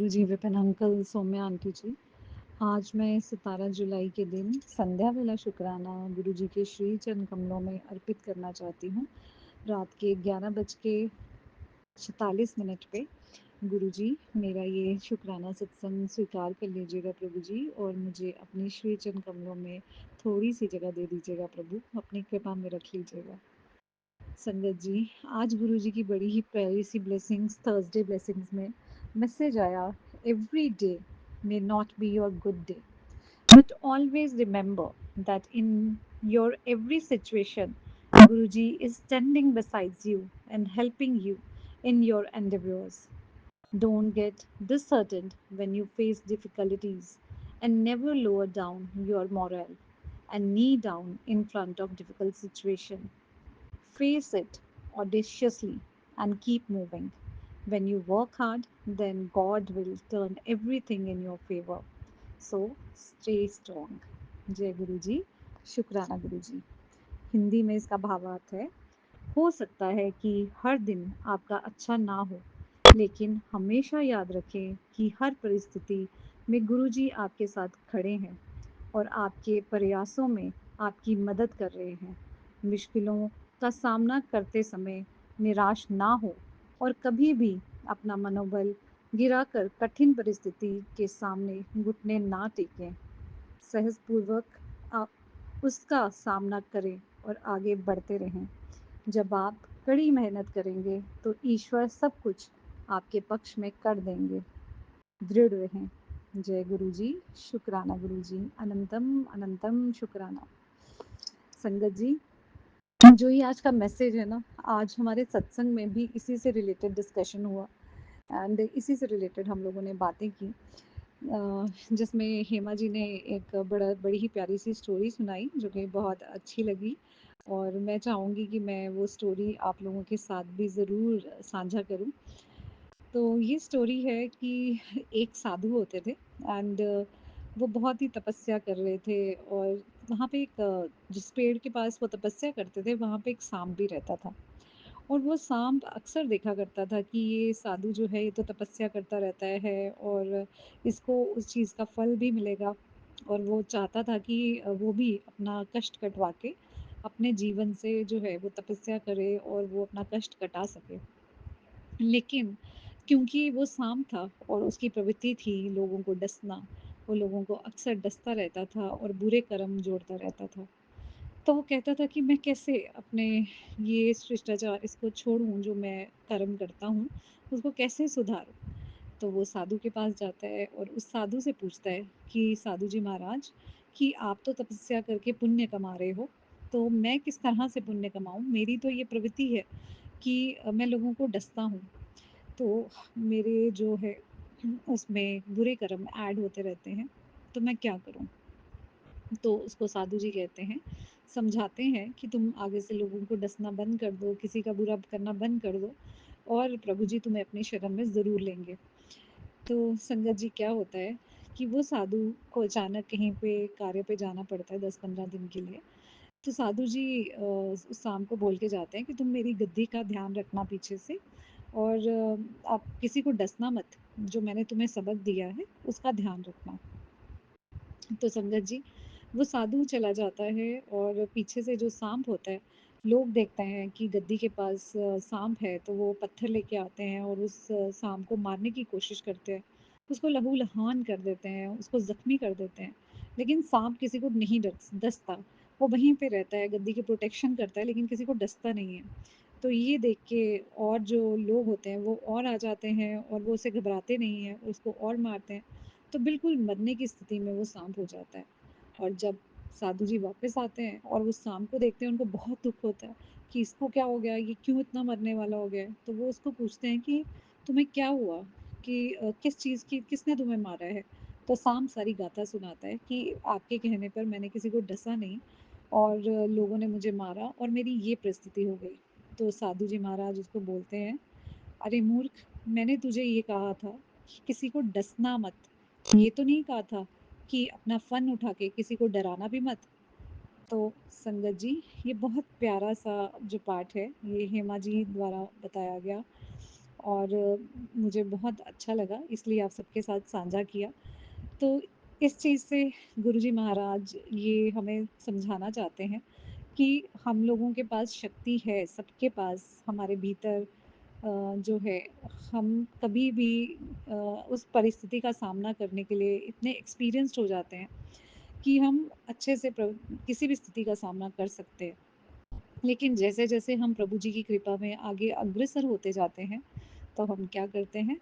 गुरुजी, Vipin uncle, Saumya aunty जी। आज मैं 17 जुलाई के दिन संध्या वेला शुक्राना गुरुजी के श्री चरण कमलों में अर्पित करना चाहती हूँ। रात के 11:46 पे गुरुजी, मेरा ये शुक्राना सत्संग स्वीकार कर लीजिएगा प्रभु जी, और मुझे अपने श्री चरण कमलों में थोड़ी सी जगह दे दीजिएगा प्रभु, अपनी कृपा में रख लीजिएगा। संगत जी, आज गुरुजी की बड़ी ही प्यारी सी ब्लेसिंग्स, थर्सडे ब्लेसिंग्स में मैसेज आया, every day may not be your good day, but always remember that in your every situation, Guruji is standing beside you and helping you in your endeavors. Don't get disheartened when you face difficulties, and never lower down your morale and knee down in front of difficult situation. Face it audaciously and keep moving. When you work hard, then God will turn everything in your favor. So stay strong. जय गुरु जी, शुक्राना गुरु जी। हिंदी में इसका भावार्थ है, हो सकता है कि हर दिन आपका अच्छा ना हो, लेकिन हमेशा याद रखें कि हर परिस्थिति में गुरुजी आपके साथ खड़े हैं और आपके प्रयासों में आपकी मदद कर रहे हैं। मुश्किलों का सामना करते समय निराश ना हो और कभी भी अपना मनोबल गिराकर कठिन परिस्थिति के सामने घुटने ना टेकें। सहजपूर्वक आप उसका सामना करें और आगे बढ़ते रहें। जब आप कड़ी मेहनत करेंगे तो ईश्वर सब कुछ आपके पक्ष में कर देंगे। दृढ़ रहें। जय गुरु जी, शुक्राना गुरु जी, अनंतम अनंतम शुक्राना। संगत जी, जो ये आज का मैसेज है ना, आज हमारे सत्संग में भी इसी से रिलेटेड डिस्कशन हुआ एंड इसी से रिलेटेड हम लोगों ने बातें की, जिसमें हेमा जी ने एक बड़ी ही प्यारी सी स्टोरी सुनाई जो कि बहुत अच्छी लगी, और मैं चाहूँगी कि मैं वो स्टोरी आप लोगों के साथ भी ज़रूर साझा करूँ। तो ये स्टोरी है कि एक साधु होते थे एंड वो बहुत ही तपस्या कर रहे थे, और वहाँ पे एक जिस पेड़ के पास वो तपस्या करते थे वहाँ पे एक सांप भी रहता था। और वो सांप अक्सर देखा करता था कि ये साधु जो है ये तो तपस्या करता रहता है और इसको उस चीज़ का फल भी मिलेगा, और वो चाहता था कि वो भी अपना कष्ट कटवा के अपने जीवन से जो है वो तपस्या करे और वो अपना कष्ट कटा सके। लेकिन क्योंकि वो सांप था और उसकी प्रवृत्ति थी लोगों को डसना, वो लोगों को अक्सर डसता रहता था और बुरे कर्म जोड़ता रहता था। तो वो कहता था कि मैं कैसे अपने ये शिष्टाचार इसको छोड़ूं, जो मैं कर्म करता हूँ उसको कैसे सुधारूं। तो वो साधु के पास जाता है और उस साधु से पूछता है कि साधु जी महाराज, कि आप तो तपस्या करके पुण्य कमा रहे हो, तो मैं किस तरह से पुण्य कमाऊं? मेरी तो ये प्रवृत्ति है कि मैं लोगों को डसता हूँ, तो मेरे जो है उसमें बुरे कर्म ऐड होते रहते हैं, तो मैं क्या करूं? तो उसको साधु जी कहते हैं, समझाते हैं कि तुम आगे से लोगों को डसना बंद कर दो, किसी का बुरा करना बंद कर दो, और प्रभु जी तुम्हें अपनी शरण में ज़रूर लेंगे। तो संगत जी, क्या होता है कि वो साधु को अचानक कहीं पे कार्य पे जाना पड़ता है 10-15 दिन के लिए। तो साधु जी उस शाम को बोल के जाते हैं कि तुम मेरी गद्दी का ध्यान रखना पीछे से, और आप किसी को डसना मत, जो मैंने तुम्हें सबक दिया है उसका ध्यान रखना। तो संगत जी, वो साधु चला जाता है और पीछे से जो सांप होता है, लोग देखते हैं कि गद्दी के पास सांप है, तो वो पत्थर लेके आते हैं और उस सांप को मारने की कोशिश करते हैं, उसको लहूलुहान कर देते हैं, उसको जख्मी कर देते हैं। लेकिन सांप किसी को नहीं डसता, वो वहीं पे रहता है, गद्दी की प्रोटेक्शन करता है, लेकिन किसी को डसता नहीं है। तो ये देख के और जो लोग होते हैं वो और आ जाते हैं और वो उसे घबराते नहीं हैं, उसको और मारते हैं। तो बिल्कुल मरने की स्थिति में वो सांप हो जाता है। और जब साधु जी वापस आते हैं और उस सांप को देखते हैं, उनको बहुत दुख होता है कि इसको क्या हो गया, ये क्यों इतना मरने वाला हो गया है। तो वो उसको पूछते हैं कि तुम्हें क्या हुआ, कि किस चीज़ की, किसने तुम्हें मारा है। तो सांप सारी गाथा सुनाता है कि आपके कहने पर मैंने किसी को डसा नहीं, और लोगों ने मुझे मारा और मेरी ये परिस्थिति हो गई। तो साधु जी महाराज उसको बोलते हैं, अरे मूर्ख, मैंने तुझे ये कहा था कि किसी को डसना मत, ये तो नहीं कहा था कि अपना फन उठा के किसी को डराना भी मत। तो संगत जी, ये बहुत प्यारा सा जो पाठ है, ये हेमा जी द्वारा बताया गया, और मुझे बहुत अच्छा लगा इसलिए आप सबके साथ साझा किया। तो इस चीज़ से गुरुजी महाराज ये हमें समझाना चाहते हैं कि हम लोगों के पास शक्ति है, सबके पास हमारे भीतर जो है हम कभी भी उस परिस्थिति का सामना करने के लिए इतने एक्सपीरियंस्ड हो जाते हैं कि हम अच्छे से किसी भी स्थिति का सामना कर सकते हैं। लेकिन जैसे-जैसे हम प्रभु जी की कृपा में आगे अग्रसर होते जाते हैं, तो हम क्या करते हैं,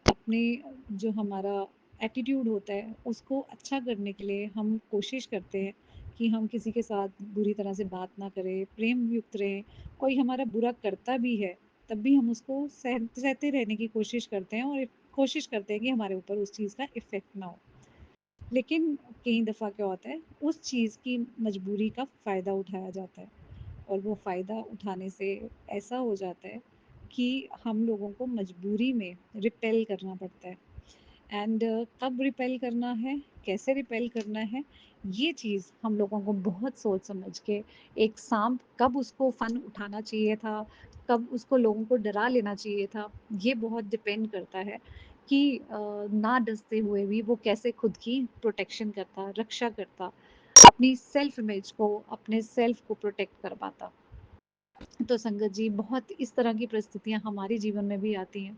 अपने जो हमारा एटीट्यूड होता है, उसको अच्छा करने के लिए हम कोशिश करते हैं कि हम किसी के साथ बुरी तरह से बात ना करें, प्रेम युक्त रहें। कोई हमारा बुरा करता भी है, तब भी हम उसको सहते रहने की कोशिश करते हैं और कोशिश करते हैं कि हमारे ऊपर उस चीज़ का इफ़ेक्ट ना हो। लेकिन कई दफ़ा क्या होता है, उस चीज़ की मजबूरी का फ़ायदा उठाया जाता है। और वो फ़ायदा उठाने से ऐसा हो जाता है कि हम लोगों को मजबूरी में रिपेल करना पड़ता है। एंड कब रिपेल करना है, कैसे रिपेल करना है, ये चीज़ हम लोगों को बहुत सोच समझ के एक सांप कब उसको फन उठाना चाहिए था, कब उसको लोगों को डरा लेना चाहिए था, ये बहुत डिपेंड करता है कि ना डसते हुए भी वो कैसे खुद की प्रोटेक्शन करता, रक्षा करता, अपनी सेल्फ इमेज को, अपने सेल्फ को प्रोटेक्ट कर पाता। तो संगत जी बहुत इस तरह की परिस्थितियाँ हमारे जीवन में भी आती हैं।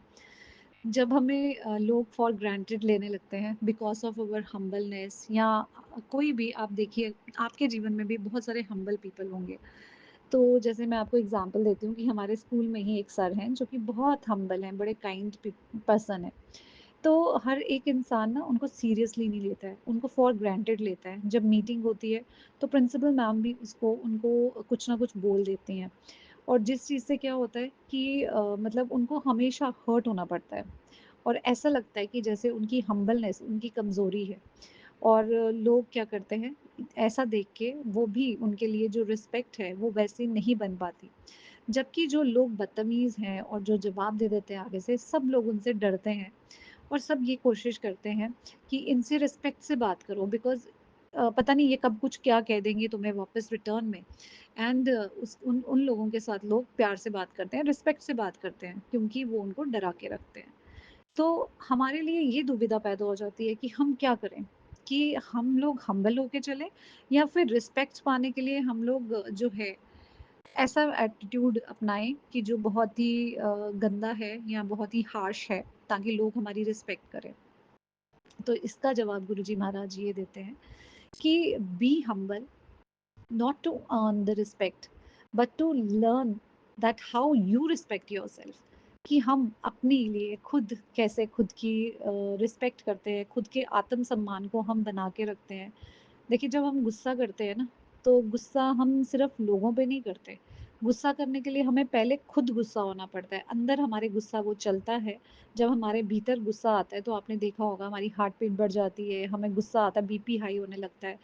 जब हमें लोग फॉर ग्रांटेड लेने लगते हैं बिकॉज़ ऑफ अवर हम्बलनेस या कोई भी आप देखिए आपके जीवन में भी बहुत सारे हम्बल पीपल होंगे। तो जैसे मैं आपको एग्ज़ाम्पल देती हूँ कि हमारे स्कूल में ही एक सर हैं जो कि बहुत हम्बल हैं, बड़े काइंड पर्सन हैं। तो हर एक इंसान ना उनको सीरियसली नहीं लेता है, उनको फॉर ग्रांटेड लेता है। जब मीटिंग होती है तो प्रिंसिपल मैम भी उसको उनको कुछ ना कुछ बोल देती हैं। और जिस चीज़ से क्या होता है कि मतलब उनको हमेशा हर्ट होना पड़ता है और ऐसा लगता है कि जैसे उनकी हम्बलनेस उनकी कमज़ोरी है और लोग क्या करते हैं ऐसा देख के वो भी उनके लिए जो रिस्पेक्ट है वो वैसी नहीं बन पाती। जबकि जो लोग बदतमीज़ हैं और जो जवाब दे देते हैं आगे से सब लोग उनसे डरते हैं और सब ये कोशिश करते हैं कि इनसे रिस्पेक्ट से बात करो बिकॉज़ पता नहीं ये कब कुछ क्या कह देंगी तुम्हें वापस रिटर्न में। एंड उस उन उन लोगों के साथ लोग प्यार से बात करते हैं, रिस्पेक्ट से बात करते हैं क्योंकि वो उनको डरा के रखते हैं। तो हमारे लिए ये दुविधा पैदा हो जाती है कि हम क्या करें? कि हम लोग हम्बल होके चलें या फिर रिस्पेक्ट पाने के लिए हम लोग जो है ऐसा एटीट्यूड अपनाएँ कि जो बहुत ही गंदा है या बहुत ही हार्श है ताकि लोग हमारी रिस्पेक्ट करें। तो इसका जवाब गुरुजी महाराज ये देते हैं कि be humble not to earn the respect but to learn that how you respect yourself कि हम अपने लिए खुद कैसे खुद की रिस्पेक्ट करते हैं, खुद के आत्म सम्मान को हम बना के रखते हैं। देखिए जब हम गुस्सा करते हैं ना, तो गुस्सा हम सिर्फ लोगों पे नहीं करते। गुस्सा करने के लिए हमें पहले खुद गुस्सा होना पड़ता है। अंदर हमारे गुस्सा वो चलता है। जब हमारे भीतर गुस्सा आता है तो आपने देखा होगा हमारी हार्ट बीट बढ़ जाती है, हमें गुस्सा आता है, बीपी हाई होने लगता है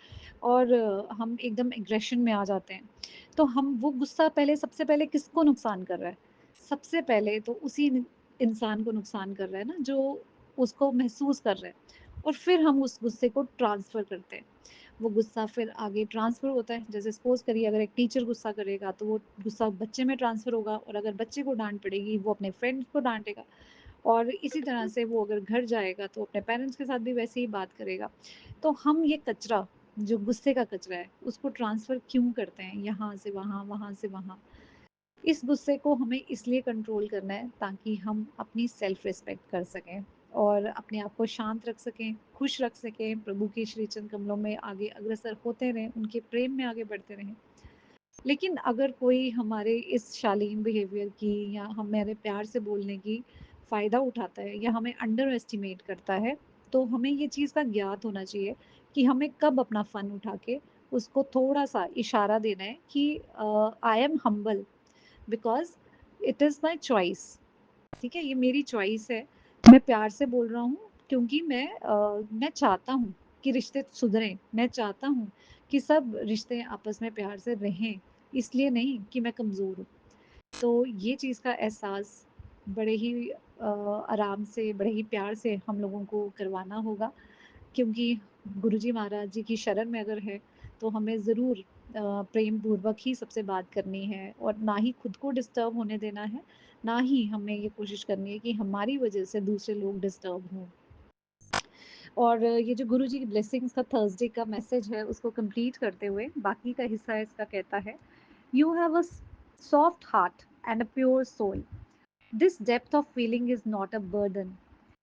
और हम एकदम एग्रेशन में आ जाते हैं। तो हम वो गुस्सा पहले सबसे पहले किसको नुकसान कर रहा है? सबसे पहले तो उसी इंसान को नुकसान कर रहा है ना जो उसको महसूस कर रहा है और फिर हम उस गुस्से को ट्रांसफ़र करते हैं। वो गुस्सा फिर आगे ट्रांसफ़र होता है। जैसे सपोज़ करिए अगर एक टीचर गुस्सा करेगा तो वो गुस्सा बच्चे में ट्रांसफ़र होगा और अगर बच्चे को डाँट पड़ेगी वो अपने फ्रेंड्स को डाँटेगा और इसी तरह से वो अगर घर जाएगा तो अपने पेरेंट्स के साथ भी वैसे ही बात करेगा। तो हम ये कचरा जो गुस्से का कचरा है उसको ट्रांसफ़र क्यों करते हैं यहाँ से वहाँ, वहाँ से वहाँ? इस गुस्से को हमें इसलिए कंट्रोल करना है ताकि हम अपनी सेल्फ रिस्पेक्ट कर सकें और अपने आप को शांत रख सकें, खुश रख सकें, प्रभु के श्री चरण कमलों में आगे अग्रसर होते रहें, उनके प्रेम में आगे बढ़ते रहें। लेकिन अगर कोई हमारे इस शालीन बिहेवियर की या हमारे प्यार से बोलने की फ़ायदा उठाता है या हमें अंडर एस्टिमेट करता है, तो हमें ये चीज़ का ज्ञात होना चाहिए कि हमें कब अपना फ़न उठा के उसको थोड़ा-सा इशारा देना है कि I am humble because it is my choice. ठीक है? ये मेरी चॉइस है। मैं प्यार से बोल रहा हूँ क्योंकि मैं चाहता हूँ कि रिश्ते सुधरें। मैं चाहता हूँ कि सब रिश्ते आपस में प्यार से रहें, इसलिए नहीं कि मैं कमज़ोर हूँ। तो ये चीज़ का एहसास बड़े ही आराम से, बड़े ही प्यार से हम लोगों को करवाना होगा क्योंकि गुरुजी महाराज जी की शरण में अगर है, तो हमें ज़रूर प्रेम पूर्वक ही सबसे बात करनी है और ना ही खुद को डिस्टर्ब होने देना है, ना ही हमें ये कोशिश करनी है कि हमारी वजह से दूसरे लोग डिस्टर्ब हों। और ये जो गुरु जी की ब्लेसिंग्स का थर्सडे का मैसेज है उसको कंप्लीट करते हुए बाकी का हिस्सा इसका कहता है, you have a soft heart and a pure soul, this depth of feeling is not a burden.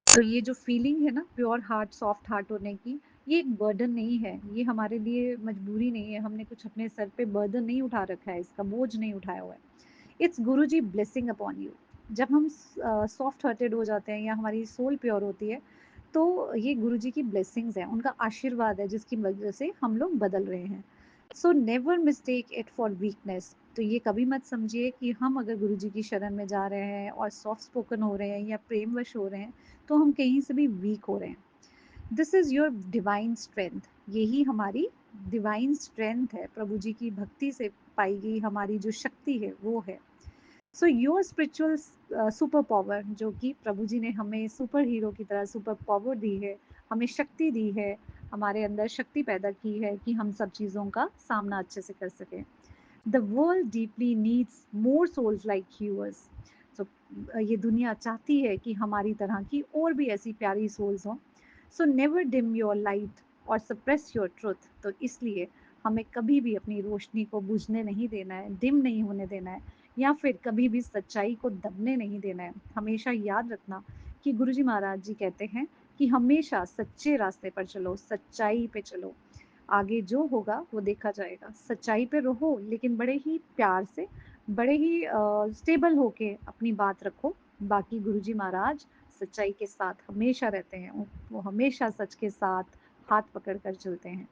तो ये जो फीलिंग है ना प्योर हार्ट सॉफ्ट हार्ट होने की, ये एक बर्डन नहीं है, ये हमारे लिए मजबूरी नहीं है, हमने कुछ अपने सर पे बर्डन नहीं उठा रखा है, इसका बोझ नहीं उठाया हुआ है। It's Guru ji blessing upon you. जब हम सॉफ्ट हार्टेड हो जाते हैं या हमारी सोल प्योर होती है, तो ये गुरु जी की ब्लेसिंग्स हैं, उनका आशीर्वाद है जिसकी वजह से हम लोग बदल रहे हैं। So never mistake it for weakness. तो ये कभी मत समझिए कि हम अगर गुरु जी की शरण में जा रहे हैं और सॉफ्ट स्पोकन हो रहे हैं या प्रेमवश हो रहे हैं, तो हम कहीं से भी वीक हो रहे हैं। This is your divine strength. यही हमारी डिवाइन स्ट्रेंथ है, प्रभु जी की भक्ति से पाई गई हमारी जो शक्ति है वो है। So your spiritual super power, जो कि प्रभु जी ने हमें सुपर हीरो की तरह सुपर पावर दी है, हमें शक्ति दी है, हमारे अंदर शक्ति पैदा की है कि हम सब चीज़ों का सामना अच्छे से कर सकें। The world deeply needs more souls like yours. तो ये दुनिया चाहती है कि हमारी तरह की और भी ऐसी प्यारी सोल्स हों। So never dim your light और सप्रेस योर ट्रुथ। तो इसलिए हमें कभी भी अपनी रोशनी को बुझने नहीं देना है, डिम नहीं होने देना है, या फिर कभी भी सच्चाई को दबने नहीं देना है। हमेशा याद रखना कि गुरुजी महाराज जी कहते हैं कि हमेशा सच्चे रास्ते पर चलो, सच्चाई पे चलो, आगे जो होगा वो देखा जाएगा। सच्चाई पे रहो लेकिन बड़े ही प्यार से, बड़े ही स्टेबल होके अपनी बात रखो। बाकी गुरुजी महाराज सच्चाई के साथ हमेशा रहते हैं, वो हमेशा सच के साथ हाथ पकड़ कर चलते हैं।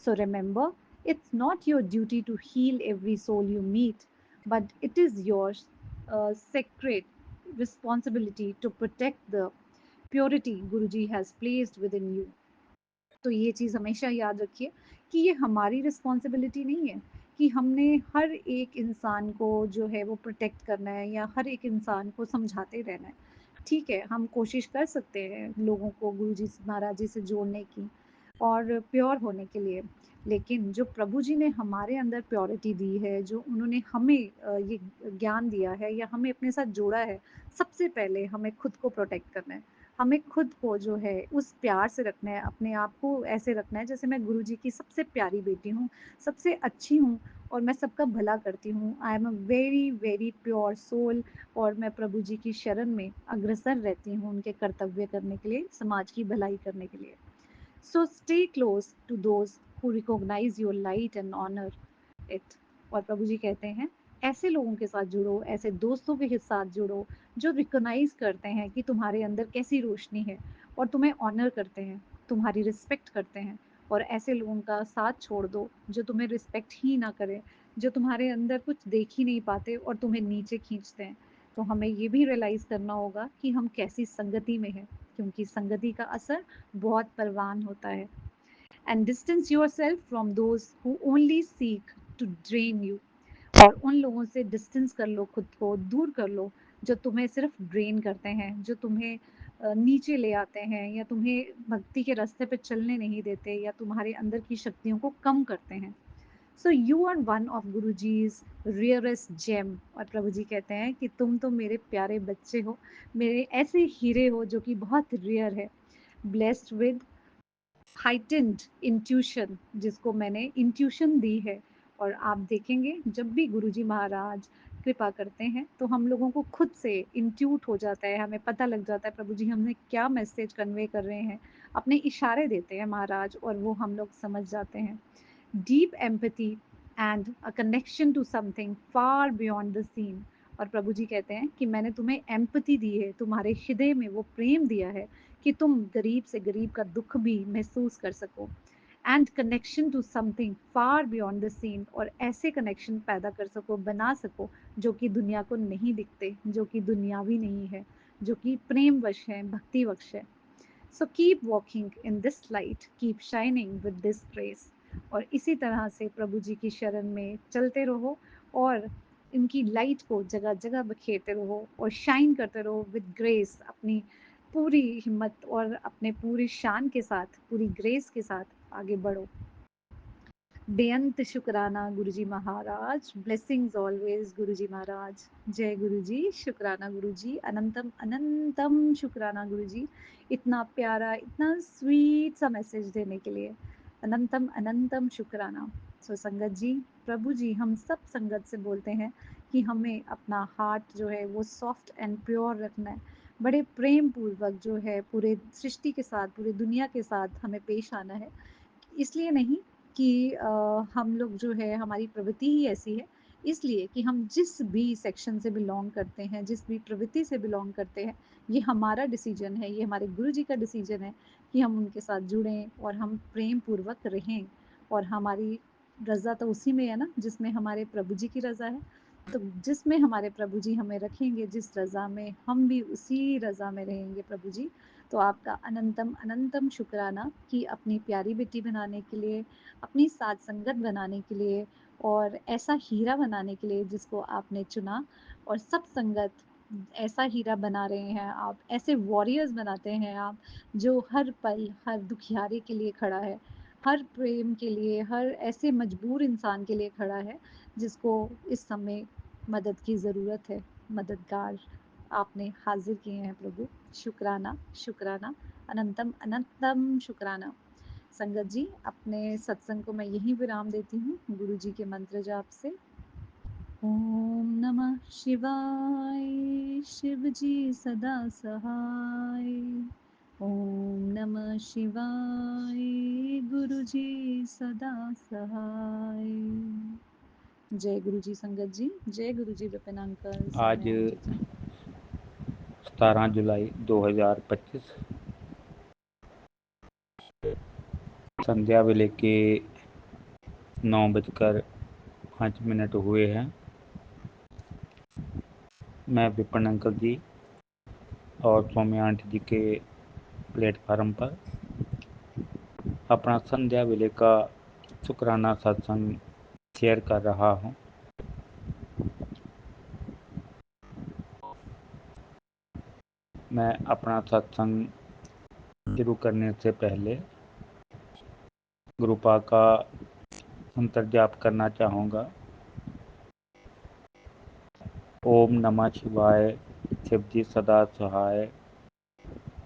So remember, it's not your duty to heal every soul you meet, but it is your sacred responsibility to protect the purity Guruji has placed within you. तो ये चीज़ हमेशा याद रखिए कि ये हमारी रिस्पॉन्सिबिलिटी नहीं है कि हमने हर एक इंसान को जो है वो प्रोटेक्ट करना है या हर एक इंसान को समझाते रहना है। ठीक है, हम कोशिश कर सकते हैं लोगों को गुरु जी महाराज जी से जोड़ने की और प्योर होने के लिए, लेकिन जो प्रभु जी ने हमारे अंदर प्योरिटी दी है, जो उन्होंने हमें ये ज्ञान दिया है या हमें अपने साथ जोड़ा है, सबसे पहले हमें खुद को प्रोटेक्ट करना है। हमें खुद को जो है उस प्यार से रखना है, अपने आप को ऐसे रखना है जैसे मैं गुरुजी की सबसे प्यारी बेटी हूँ, सबसे अच्छी हूँ और मैं सबका भला करती हूँ। I am a very very pure soul और मैं प्रभु जी की शरण में अग्रसर रहती हूँ उनके कर्तव्य करने के लिए, समाज की भलाई करने के लिए। So stay close to those who recognise your light and honour it. और प्रभु जी कहते हैं ऐसे लोगों के साथ जुड़ो, ऐसे दोस्तों के साथ जुड़ो जो रिकॉग्नाइज करते हैं कि तुम्हारे अंदर कैसी रोशनी है और तुम्हें ऑनर करते हैं, तुम्हारी रिस्पेक्ट करते हैं। और ऐसे लोगों का साथ छोड़ दो जो तुम्हें रिस्पेक्ट ही ना करें, जो तुम्हारे अंदर कुछ देख ही नहीं पाते और तुम्हें नीचे खींचते हैं। तो हमें ये भी रियलाइज़ करना होगा कि हम कैसी संगति में हैं, क्योंकि संगति का असर बहुत परवान होता है। And distance yourself from those who only seek to drain you. और उन लोगों से डिस्टेंस कर लो, खुद को दूर कर लो जो तुम्हें सिर्फ ड्रेन करते हैं, जो तुम्हें नीचे ले आते हैं या तुम्हें भक्ति के रास्ते पे चलने नहीं देते या तुम्हारे अंदर की शक्तियों को कम करते हैं। So you are one of Guru ji's rarest GeM. और प्रभु जी कहते हैं कि तुम तो मेरे प्यारे बच्चे हो, मेरे ऐसे हीरे हो जो कि बहुत रेयर है, ब्लेस्ड विद हाइटेंड इंट्यूशन, जिसको मैंने इंट्यूशन दी है। और आप देखेंगे जब भी गुरुजी महाराज कृपा करते हैं तो हम लोगों को खुद से इंट्यूट हो जाता है, हमें पता लग जाता है प्रभु जी हमें क्या मैसेज कन्वे कर रहे हैं। अपने इशारे देते हैं महाराज और वो हम लोग समझ जाते हैं। deep empathy and a connection to something far beyond the scene। और प्रभु जी कहते हैं कि मैंने तुम्हें एम्पति दी है, तुम्हारे हृदय में वो प्रेम दिया है कि तुम गरीब से गरीब का दुख भी महसूस कर सको। And connection to something far beyond the seen, और ऐसे कनेक्शन पैदा कर सको, बना सको जो कि दुनिया को नहीं दिखते, जो कि दुनियावी नहीं है, जो कि प्रेम वश है, भक्ति वश है। So keep walking in this light, keep shining with this grace. और इसी तरह से प्रभु जी की शरण में चलते रहो और इनकी लाइट को जगह जगह बखेरते रहो और शाइन करते रहो विद ग्रेस, अपनी पूरी हिम्मत और अपने पूरी शान के साथ, पूरी ग्रेस के साथ आगे बढ़ो। बेअंत शुक्राना गुरुजी महाराज, ब्लेसिंग्स ऑलवेज गुरुजी महाराज। जय गुरुजी, शुक्राना गुरुजी, अनंतम अनंतम शुक्राना गुरुजी, इतना प्यारा, इतना स्वीट सा मैसेज देने के लिए अनंतम अनंतम शुक्राना। सो संगत जी, प्रभु जी हम सब संगत से बोलते हैं कि हमें अपना हार्ट जो है वो सॉफ्ट एंड प्योर रखना है, बड़े प्रेम पूर्वक जो है पूरे सृष्टि के साथ, पूरी दुनिया के साथ हमें पेश आना है। इसलिए नहीं कि हम लोग जो है हमारी प्रवृत्ति ही ऐसी है, इसलिए कि हम जिस भी सेक्शन से बिलोंग करते हैं, जिस भी प्रवृत्ति से बिलोंग करते हैं, ये हमारा डिसीजन है, ये हमारे गुरु जी का डिसीजन है कि हम उनके साथ जुड़ें और हम प्रेम पूर्वक रहें। और हमारी रज़ा तो उसी में है ना जिसमें हमारे प्रभु जी की रज़ा है। तो जिसमें हमारे प्रभु जी हमें रखेंगे, जिस रज़ा में, हम भी उसी रज़ा में रहेंगे प्रभु जी। तो आपका अनंतम अनंतम शुक्राना कि अपनी प्यारी बेटी बनाने के लिए, अपनी साथ संगत बनाने के लिए और ऐसा हीरा बनाने के लिए जिसको आपने चुना। और सब संगत ऐसा हीरा बना रहे हैं आप, ऐसे वॉरियर्स बनाते हैं आप, जो हर पल हर दुखियारी के लिए खड़ा है, हर प्रेम के लिए, हर ऐसे मजबूर इंसान के लिए खड़ा है जिसको इस समय मदद की ज़रूरत है। मददगार आपने हाजिर किए हैं प्रभु। शुक्राना शुक्राना, अनंतम अनंतम शुक्राना। संगत जी, अपने सत्संग को मैं यहीं विराम देती हूँ गुरु जी के मंत्र जाप से। ओम नमः शिवाय, शिव जी सदा सहाय। ओम नमः शिवाय, गुरु जी सदा सहाय। जय गुरु जी संगत जी, जय गुरु जी विपिन अंकल, आज सौम्या आंटी जी। 17 जुलाई 2025 संध्या वेले के 9:05 हुए हैं। मैं विपिन अंकल जी और सौम्या आंटी जी के प्लेटफार्म पर अपना संध्या वेले का शुक्राना सत्संग शेयर कर रहा हूँ। मैं अपना सत्संग शुरू करने से पहले गुरुपा का मंत्र जाप करना चाहूँगा। ओम नमः शिवाय, शिव जी सदा सहाय।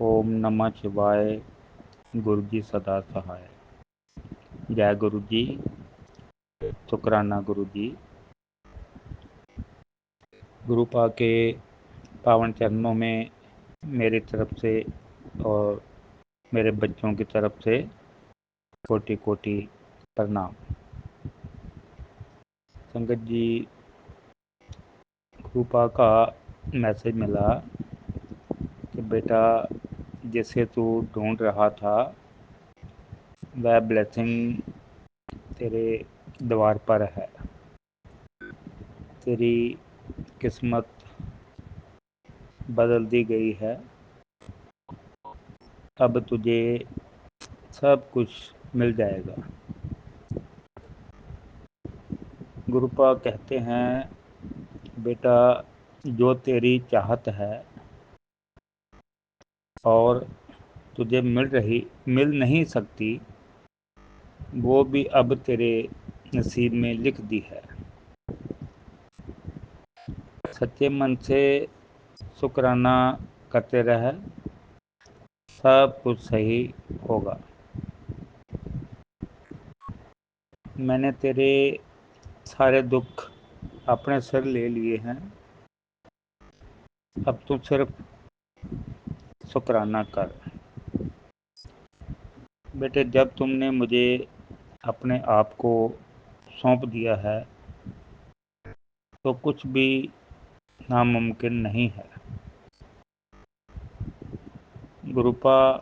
ओम नमः शिवाय, गुरु जी सदा सहाय। जय गुरु जी, शुक्राना गुरु जी। गुरुपा के पावन चरणों में मेरी तरफ से और मेरे बच्चों की तरफ से कोटि कोटि प्रणाम। संगत जी, गुरुपा का मैसेज मिला कि बेटा जिसे तू ढूंढ रहा था वह ब्लेसिंग तेरे द्वार पर है। तेरी किस्मत बदल दी गई है। अब तुझे सब कुछ मिल जाएगा। गुरुपा कहते हैं बेटा जो तेरी चाहत है और तुझे मिल नहीं सकती, वो भी अब तेरे नसीब में लिख दी है। सच्चे मन से शुक्राना करते रह, सब कुछ सही होगा। मैंने तेरे सारे दुख अपने सिर ले लिए हैं। अब तू सिर्फ शुक्राना कर। बेटे जब तुमने मुझे अपने आप को सौंप दिया है तो कुछ भी नामुमकिन नहीं है। गुरुपा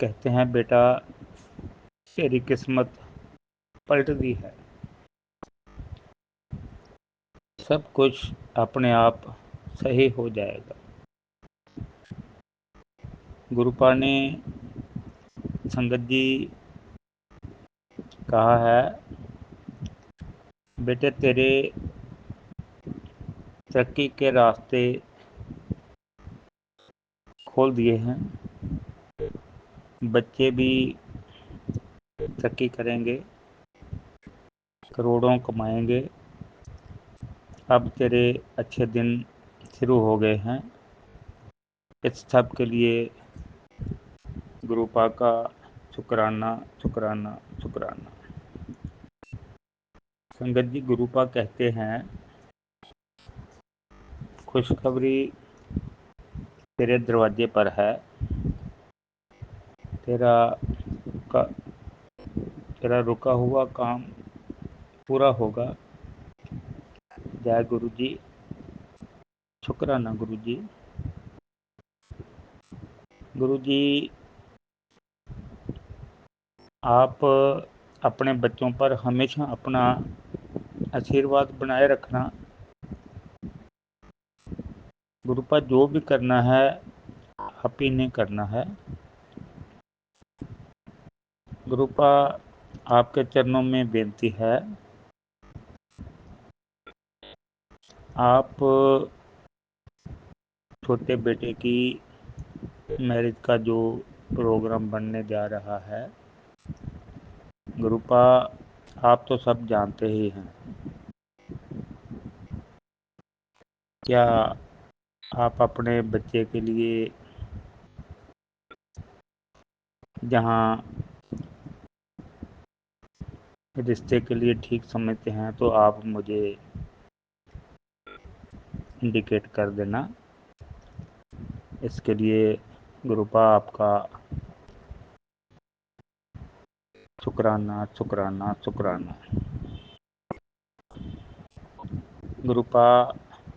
कहते हैं बेटा तेरी किस्मत पलट दी है। सब कुछ अपने आप सही हो जाएगा। गुरुपा ने संगत जी कहा है बेटे तेरे तरक्की के रास्ते खोल दिए हैं। बच्चे भी तरक्की करेंगे। करोड़ों कमाएंगे। अब तेरे अच्छे दिन शुरू हो गए हैं। इस सब के लिए गुरुपा का शुक्राना, शुक्राना, शुक्राना। संगत जी, गुरुपा कहते हैं, खुशखबरी तेरे दरवाजे पर है। तेरा का तेरा रुका हुआ काम पूरा होगा। जय गुरु जी। शुक्राना गुरु जी। गुरु जी, आप अपने बच्चों पर हमेशा अपना आशीर्वाद बनाए रखना। गुरुपा जो भी करना है आप ही ने करना है। गुरुपा आपके चरणों में बेनती है, आप छोटे बेटे की मैरिज का जो प्रोग्राम बनने जा रहा है, गुरुपा आप तो सब जानते ही हैं। क्या आप अपने बच्चे के लिए जहाँ रिश्ते के लिए ठीक समझते हैं तो आप मुझे इंडिकेट कर देना। इसके लिए गुरुपा आपका शुक्राना, शुक्राना, शुक्राना। गुरुपा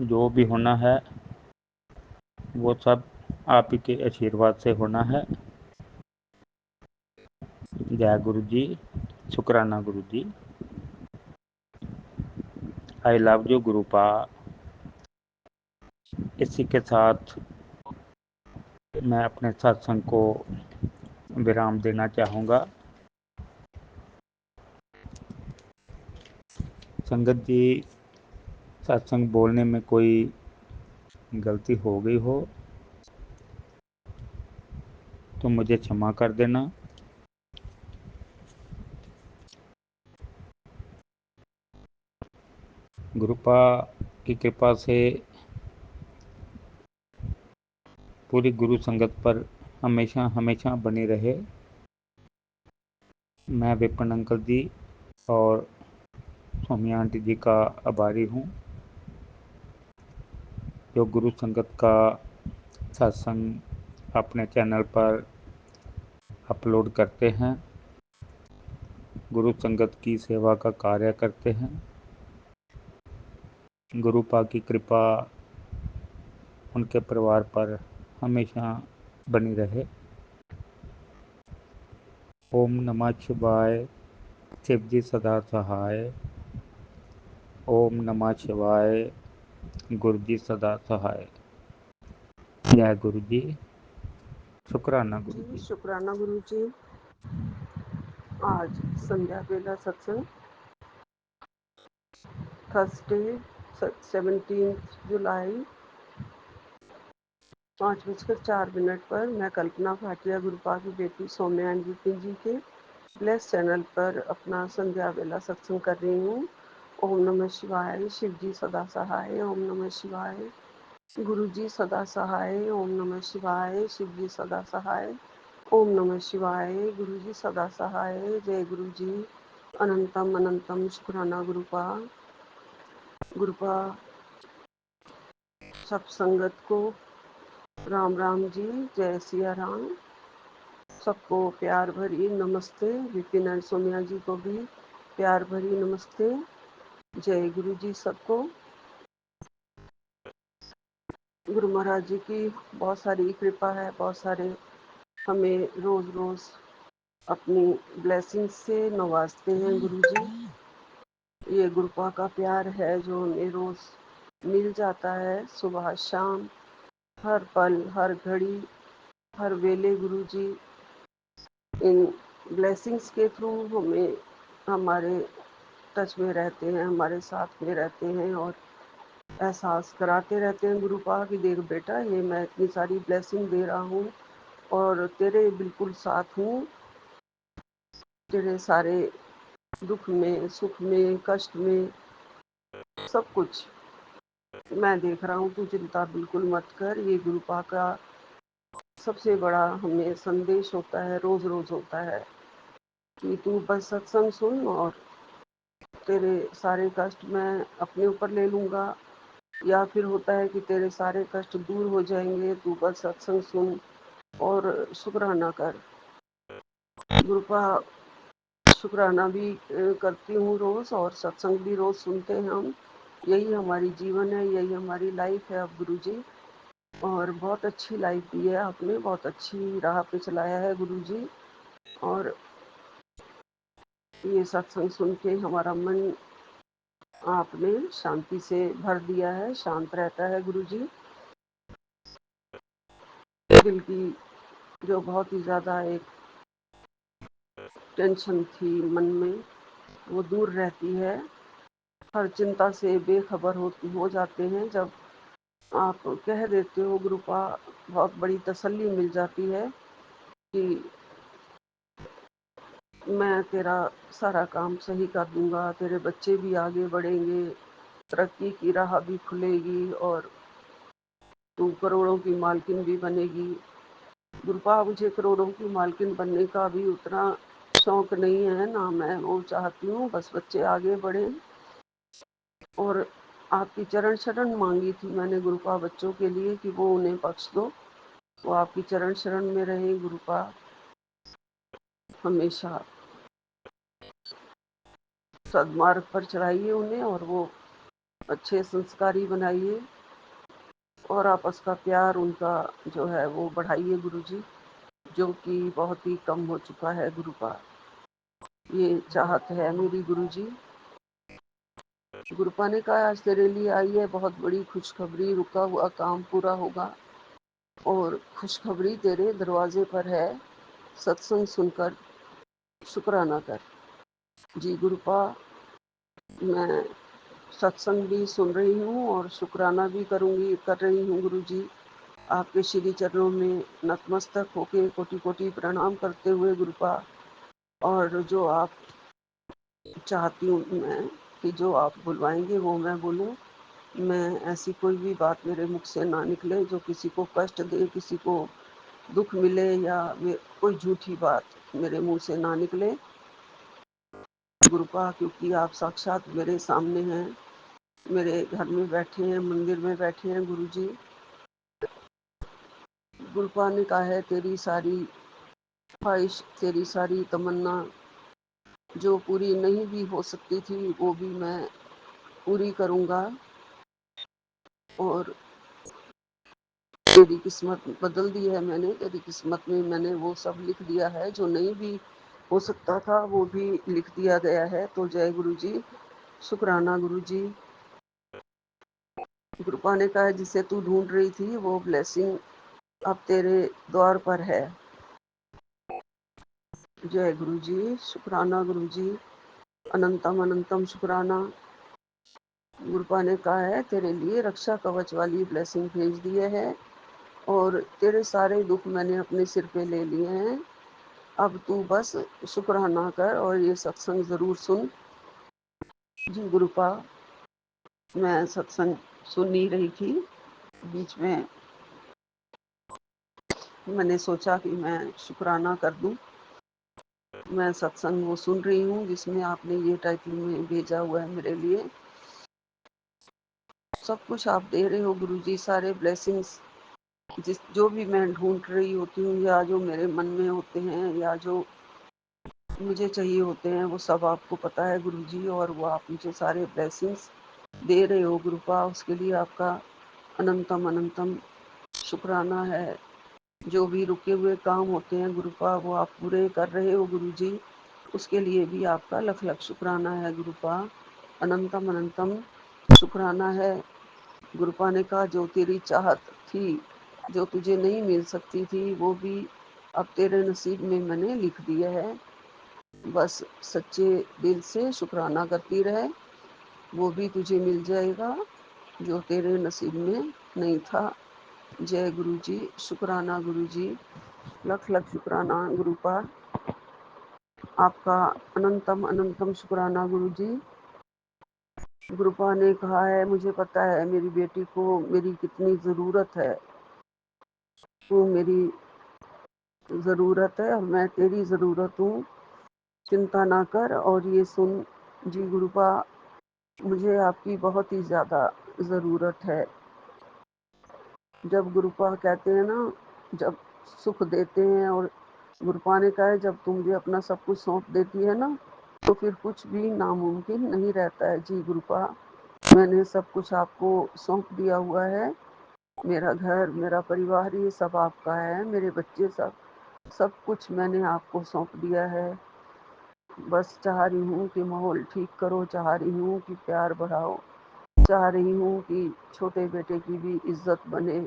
जो भी होना है वो सब आप ही के आशीर्वाद से होना है। जय गुरु जी। शुक्राना गुरु जी। आई लव यू गुरुपा। इसी के साथ मैं अपने सत्संग को विराम देना चाहूँगा। संगत जी, सत्संग बोलने में कोई गलती हो गई हो तो मुझे क्षमा कर देना। गुरुपा की कृपा से पूरी गुरु संगत पर हमेशा हमेशा बनी रहे। मैं विपिन अंकल जी और सौम्या आंटी जी का आभारी हूँ, जो गुरु संगत का सत्संग अपने चैनल पर अपलोड करते हैं, गुरु संगत की सेवा का कार्य करते हैं। गुरुपा की कृपा उनके परिवार पर हमेशा बनी रहे। ओम नमः शिवाय। शिव जी सदा सहाय। ओम नमः शिवाय। गुरु जी सदा सहाय। जय गुरु जी। शुक्राना गुरु जी। शुक्राना गुरु जी। आज संध्या बेला सत्संग थर्सडे 17 जुलाई 5:04 पर मैं कल्पना भाटिया गुरुपा की बेटी सौम्या विपिन जी के ब्लेस चैनल पर अपना संध्या बेला सत्संग कर रही हूँ। ओम नमः शिवाय। शिव जी सदा सहाय। ओम नमः शिवाय। गुरु जी सदा सहाय। ओम नमः शिवाय। शिव जी सदा सहाय। ओम नमः शिवाय। गुरु जी सदा सहाय। जय गुरु जी। अनंतम अनंतम शुक्राना गुरुपा। गुरुपा सब संगत को राम राम जी। जय सिया राम। सबको प्यार भरी नमस्ते। विपिन एंड सोनिया जी को भी प्यार भरी नमस्ते। जय गुरु जी सबको। गुरु महाराज जी की बहुत सारी कृपा है, बहुत सारे हमें रोज रोज अपनी ब्लेसिंग से नवाजते हैं गुरु जी। ये गुरुपा का प्यार है जो हमें रोज मिल जाता है, सुबह शाम, हर पल हर घड़ी हर वेले। गुरु जी इन ब्लेसिंग्स के थ्रू हमें हमारे टच में रहते हैं, हमारे साथ में रहते हैं और एहसास कराते रहते हैं गुरुपा की, देख बेटा ये मैं इतनी सारी ब्लेसिंग दे रहा हूँ और तेरे बिल्कुल साथ हूँ। तेरे सारे दुख में, सुख में, कष्ट में, सब कुछ मैं देख रहा हूँ, तू चिंता बिल्कुल मत कर। ये गुरुपा का सबसे बड़ा हमें संदेश होता है, रोज रोज होता है कि तू बस सत्संग सुन और तेरे सारे कष्ट मैं अपने ऊपर ले लूँगा, या फिर होता है कि तेरे सारे कष्ट दूर हो जाएंगे, तू बस सत्संग सुन और शुक्राना कर। गुरुपा शुक्राना भी करती हूँ रोज, और सत्संग भी रोज सुनते हैं हम। यही हमारी जीवन है, यही हमारी लाइफ है अब गुरुजी। और बहुत अच्छी लाइफ दी है आपने, बहुत अच्छी राह पे चलाया है गुरुजी। और ये सत्संग सुन के हमारा मन आपने शांति से भर दिया है, शांत रहता है गुरुजी। दिल की जो बहुत ही ज्यादा एक टेंशन थी मन में, वो दूर रहती है। हर चिंता से बेखबर हो जाते हैं जब आप कह देते हो गुरुपा। बहुत बड़ी तसल्ली मिल जाती है कि मैं तेरा सारा काम सही कर दूंगा, तेरे बच्चे भी आगे बढ़ेंगे, तरक्की की राह भी खुलेगी और तू करोड़ों की मालकिन भी बनेगी। गुरुपा मुझे करोड़ों की मालकिन बनने का भी उतना शौक नहीं है ना, मैं वो चाहती हूँ बस बच्चे आगे बढ़े। और आपकी चरण शरण मांगी थी मैंने गुरुपा बच्चों के लिए कि वो उन्हें बख्श दो, वो आपकी चरण शरण में रहे गुरुपा हमेशा। सदमार्ग पर चढ़ाइए उन्हें और वो अच्छे संस्कारी बनाइए, और आपस का प्यार उनका जो है वो बढ़ाइए गुरुजी, जो कि बहुत ही कम हो चुका है गुरुपा। ये चाहत है मेरी गुरुजी। गुरुपा ने कहा आज तेरे लिए आई है बहुत बड़ी खुशखबरी, रुका हुआ काम पूरा होगा और खुशखबरी तेरे दरवाजे पर है, सत्संग सुनकर शुक्राना कर। जी गुरुपा, मैं सत्संग भी सुन रही हूँ और शुक्राना भी कर रही हूँ गुरुजी। आपके श्री चरणों में नतमस्तक होके कोटि कोटि प्रणाम करते हुए गुरुपा। और जो आप चाहती हूँ मैं कि जो आप बुलवाएंगे वो मैं बोलूँ। मैं ऐसी कोई भी बात मेरे मुख से ना निकले जो किसी को कष्ट दे, किसी को दुख मिले, या कोई झूठी बात मेरे मुंह से ना निकले गुरुपा, क्योंकि आप साक्षात मेरे सामने हैं, मेरे घर में बैठे हैं, मंदिर में बैठे हैं गुरुजी। गुरुपा ने कहा है तेरी सारी ख्वाहिश, तेरी सारी तमन्ना जो पूरी नहीं भी हो सकती थी वो भी मैं पूरी करूँगा, और तेरी किस्मत बदल दी है मैंने, तेरी किस्मत में मैंने वो सब लिख दिया है जो नहीं भी हो सकता था वो भी लिख दिया गया है। तो जय गुरु जी, शुक्राना गुरु जी। कृपा ने कहा जिसे तू ढूंढ रही थी वो ब्लेसिंग अब तेरे द्वार पर है। जय गुरु जी, शुक्राना गुरु जी, अनंतम अनंतम शुक्राना। गुरुपा ने कहा है तेरे लिए रक्षा कवच वाली ब्लेसिंग भेज दिए है, और तेरे सारे दुख मैंने अपने सिर पे ले लिए हैं। अब तू बस शुक्राना कर और ये सत्संग जरूर सुन। जी गुरुपा, मैं सत्संग सुन ही रही थी, बीच में मैंने सोचा कि मैं शुक्राना कर दूं। मैं सत्संग वो सुन रही हूँ जिसमें आपने ये टाइटल में भेजा हुआ है मेरे लिए। सब कुछ आप दे रहे हो गुरुजी, सारे ब्लेसिंग्स जो भी मैं ढूंढ रही होती हूँ, या जो मेरे मन में होते हैं, या जो मुझे चाहिए होते हैं, वो सब आपको पता है गुरुजी, और वो आप मुझे सारे ब्लेसिंग्स दे रहे हो गुरुपा। उसके लिए आपका अनंतम अनंतम शुक्राना है। जो भी रुके हुए काम होते हैं गुरुपा वो आप पूरे कर रहे हो गुरुजी, उसके लिए भी आपका लख लख शुक्राना है गुरुपा। अनंतम अनंतम शुक्राना है। गुरुपा ने कहा जो तेरी चाहत थी, जो तुझे नहीं मिल सकती थी, वो भी अब तेरे नसीब में मैंने लिख दिया है। बस सच्चे दिल से शुक्राना करती रहे, वो भी तुझे मिल जाएगा जो तेरे नसीब में नहीं था। जय गुरु जी, शुक्राना गुरु जी, लख लख शुक्राना गुरुपा। आपका अनंतम अनंतम शुक्राना गुरु जी। गुरुपा ने कहा है, मुझे पता है मेरी बेटी को मेरी कितनी ज़रूरत है। तू मेरी ज़रूरत है और मैं तेरी ज़रूरत हूँ, चिंता ना कर। और ये सुन जी गुरुपा, मुझे आपकी बहुत ही ज़्यादा ज़रूरत है। जब गुरुपा कहते हैं ना, जब सुख देते हैं, और गुरुपा ने कहा है जब तुम मुझे अपना सब कुछ सौंप देती है ना, तो फिर कुछ भी नामुमकिन नहीं रहता है। जी गुरुपा, मैंने सब कुछ आपको सौंप दिया हुआ है। मेरा घर, मेरा परिवार, ये सब आपका है। मेरे बच्चे, सब सब कुछ मैंने आपको सौंप दिया है। बस चाह रही हूँ कि माहौल ठीक करो, चाह रही हूँ कि प्यार बढ़ाओ, चाह रही हूँ कि छोटे बेटे की भी इज्जत बने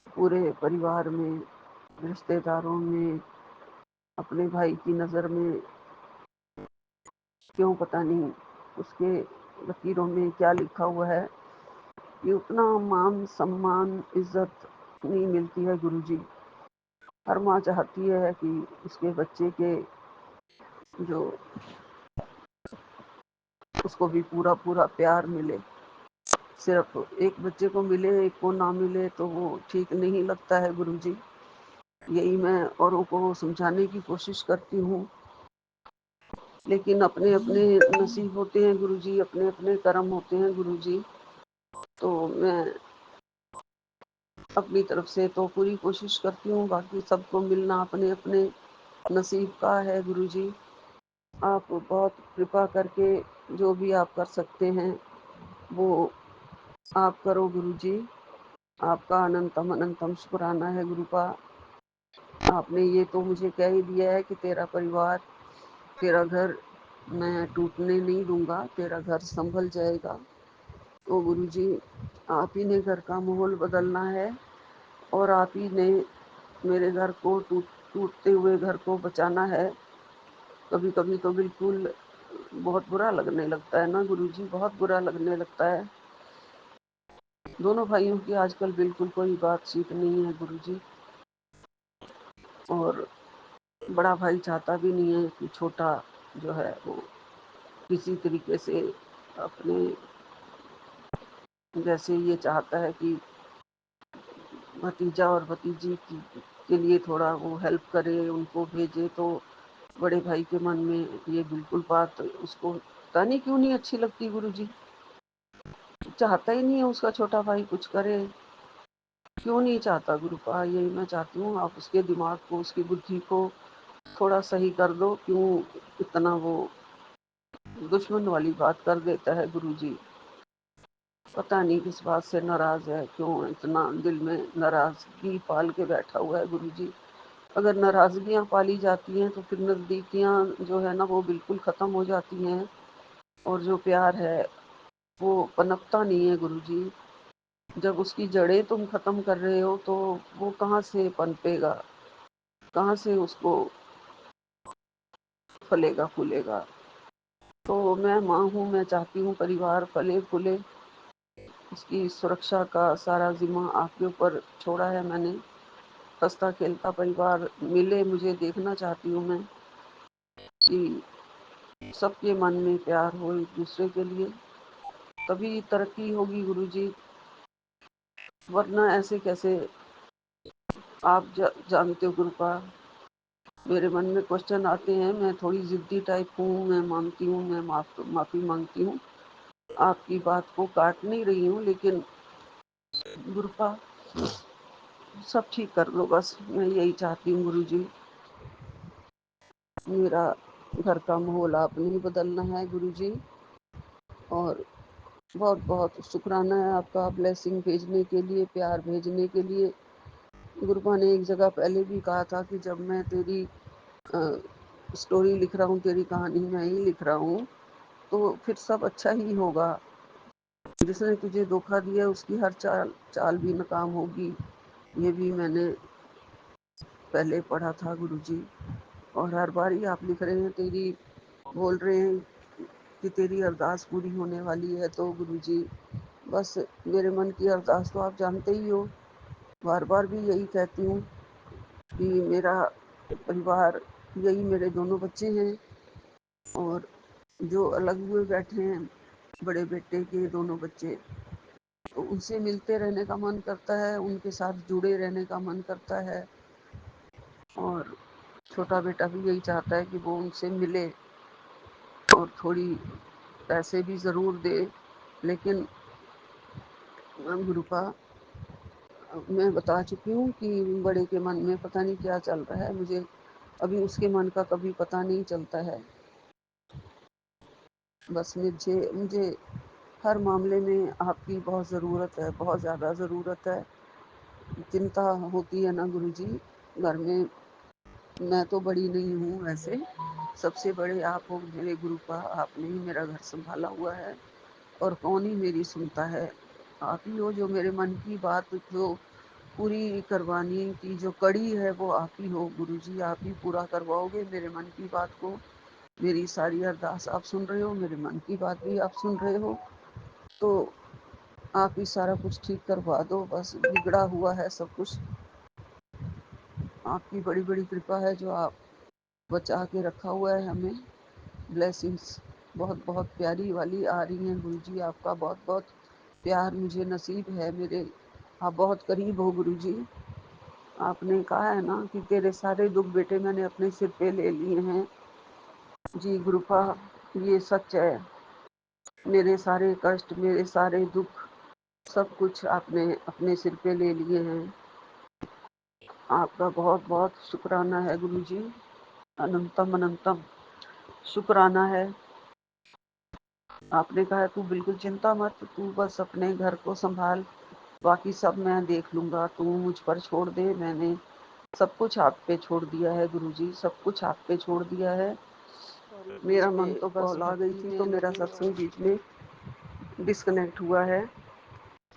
पूरे परिवार में, रिश्तेदारों में, अपने भाई की नज़र में। क्यों पता नहीं उसके लकीरों में क्या लिखा हुआ है कि उतना मान सम्मान इज्जत नहीं मिलती है गुरुजी। हर माँ चाहती है कि उसके बच्चे के जो उसको भी पूरा पूरा प्यार मिले। सिर्फ एक बच्चे को मिले, एक को ना मिले तो वो ठीक नहीं लगता है गुरुजी। यही मैं औरों को समझाने की कोशिश करती हूँ, लेकिन अपने अपने नसीब होते हैं गुरुजी, अपने अपने कर्म होते हैं गुरुजी। तो मैं अपनी तरफ से तो पूरी कोशिश करती हूँ, बाकी सबको मिलना अपने अपने नसीब का है गुरुजी। आप बहुत कृपा करके जो भी आप कर सकते हैं वो आप करो गुरुजी। आपका अनंतम अनंतम शुक्राना है गुरुपा। आपने ये तो मुझे कह ही दिया है कि तेरा परिवार, तेरा घर मैं टूटने नहीं दूंगा, तेरा घर संभल जाएगा। तो गुरुजी, आप ही ने घर का माहौल बदलना है, और आप ही ने मेरे घर को टूटते हुए घर को बचाना है। कभी कभी तो बिल्कुल बहुत बुरा लगने लगता है ना गुरुजी, बहुत बुरा लगने लगता है। दोनों भाइयों की आजकल बिल्कुल कोई बातचीत नहीं है गुरुजी, और बड़ा भाई चाहता भी नहीं है कि छोटा जो है वो किसी तरीके से अपने, जैसे ये चाहता है कि भतीजा और भतीजी के लिए थोड़ा वो हेल्प करे, उनको भेजे। तो बड़े भाई के मन में ये बिल्कुल बात उसको पता नहीं क्यों नहीं अच्छी लगती गुरुजी। चाहता ही नहीं है उसका छोटा भाई कुछ करे। क्यों नहीं चाहता गुरुपा, यही मैं चाहती हूँ आप उसके दिमाग को, उसकी बुद्धि को थोड़ा सही कर दो। क्यों इतना वो दुश्मन वाली बात कर देता है गुरुजी। पता नहीं किस बात से नाराज है, क्यों इतना दिल में नाराजगी पाल के बैठा हुआ है गुरुजी। अगर नाराजगियां पाली जाती हैं तो फिर नजदीकियां जो है ना वो बिल्कुल खत्म हो जाती हैं, और जो प्यार है वो पनपता नहीं है गुरुजी। जब उसकी जड़ें तुम खत्म कर रहे हो तो वो कहाँ से पनपेगा, कहाँ से उसको फलेगा फूलेगा। तो मैं माँ हूँ, मैं चाहती हूँ परिवार फले फूले। उसकी सुरक्षा का सारा जिम्मा आपके ऊपर छोड़ा है मैंने। हंसता खेलता परिवार मिले, मुझे देखना चाहती हूँ मैं कि सबके मन में प्यार हो एक दूसरे के लिए, तभी तरक्की होगी गुरुजी। वरना ऐसे कैसे। आप जानते हो गुरुपा, मेरे मन में क्वेश्चन आते हैं। मैं थोड़ी जिद्दी टाइप हूँ, मैं मानती हूँ, मैं माफ़ी मांगती हूँ, आपकी बात को काट नहीं रही हूँ, लेकिन गुरुपा सब ठीक कर दो बस, मैं यही चाहती हूँ गुरुजी। मेरा घर का माहौल आपने ही बदलना है गुरुजी। और बहुत बहुत शुक्राना है आपका ब्लेसिंग भेजने के लिए, प्यार भेजने के लिए। गुरुपा ने एक जगह पहले भी कहा था कि जब मैं तेरी स्टोरी लिख रहा हूँ, तेरी कहानी मैं ही लिख रहा हूँ, तो फिर सब अच्छा ही होगा। जिसने तुझे धोखा दिया उसकी हर चाल चाल भी नाकाम होगी। ये भी मैंने पहले पढ़ा था गुरुजी। और हर बार ही आप लिख रहे हैं, तेरी बोल रहे हैं कि तेरी अरदास पूरी होने वाली है। तो गुरुजी बस मेरे मन की अरदास तो आप जानते ही हो, बार बार भी यही कहती हूँ कि मेरा परिवार यही मेरे दोनों बच्चे हैं, और जो अलग हुए बैठे हैं बड़े बेटे के दोनों बच्चे, तो उनसे मिलते रहने का मन करता है, उनके साथ जुड़े रहने का मन करता है। और छोटा बेटा भी यही चाहता है कि वो उनसे मिले और थोड़ी पैसे भी ज़रूर दे, लेकिन गुरुपा मैं बता चुकी हूँ कि बड़े के मन में पता नहीं क्या चल रहा है, मुझे अभी उसके मन का कभी पता नहीं चलता है। बस मुझे मुझे हर मामले में आपकी बहुत ज़रूरत है, बहुत ज़्यादा ज़रूरत है। चिंता होती है ना गुरुजी घर में। मैं तो बड़ी नहीं हूँ वैसे, सबसे बड़े आप हो मेरे गुरुपा, आपने ही मेरा घर संभाला हुआ है, और कौन ही मेरी सुनता है। आप ही हो जो मेरे मन की बात जो पूरी करवाने की जो कड़ी है वो आप ही हो गुरुजी, आप ही पूरा करवाओगे मेरे मन की बात को। मेरी सारी अरदास आप सुन रहे हो, मेरे मन की बात भी आप सुन रहे हो, तो आप ही सारा कुछ ठीक करवा दो। बस बिगड़ा हुआ है सब कुछ, आपकी बड़ी बड़ी कृपा है जो आप बचा के रखा हुआ है हमें। ब्लेसिंग्स बहुत बहुत प्यारी वाली आ रही हैं गुरुजी, आपका बहुत बहुत प्यार मुझे नसीब है मेरे। आप बहुत करीब हो गुरुजी। आपने कहा है ना कि तेरे सारे दुख बेटे मैंने अपने सिर पे ले लिए हैं। जी गुरुपा, ये सच है। मेरे सारे कष्ट, मेरे सारे दुख, सब कुछ आपने अपने सिर पे ले लिए हैं। आपका बहुत बहुत शुक्राना है गुरुजी, अनंतम अनंतम शुक्राना है। आपने कहा तू बिल्कुल चिंता मत, तू बस अपने घर को संभाल, बाकी सब मैं देख लूंगा, तू मुझ पर छोड़ दे। मैंने सब कुछ आप पे छोड़ दिया है गुरुजी, सब कुछ आप पे छोड़ दिया है। मेरा मन तो बस कॉल आ गई थी तो मेरा सत्संग बीच में डिस्कनेक्ट हुआ है,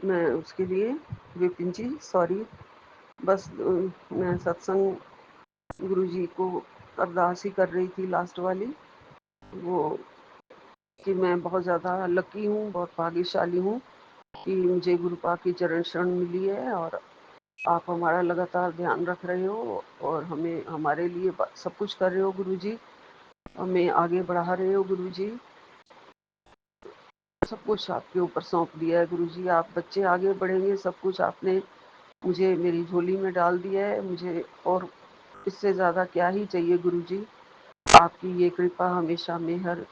मैं उसके लिए विपिन जी सॉरी। बस मैं सत्संग गुरुजी को अरदास ही कर रही थी लास्ट वाली, वो कि मैं बहुत ज़्यादा लकी हूँ, बहुत भाग्यशाली हूँ कि मुझे गुरुपा की चरण शरण मिली है, और आप हमारा लगातार ध्यान रख रहे हो और हमें हमारे लिए सब कुछ कर रहे हो गुरुजी, हमें आगे बढ़ा रहे हो गुरुजी। सब कुछ आपके ऊपर सौंप दिया है गुरुजी। आप बच्चे आगे बढ़ेंगे, सब कुछ आपने मुझे मेरी झोली में डाल दिया है। मुझे और इससे ज़्यादा क्या ही चाहिए गुरुजी। आपकी ये कृपा हमेशा मेहर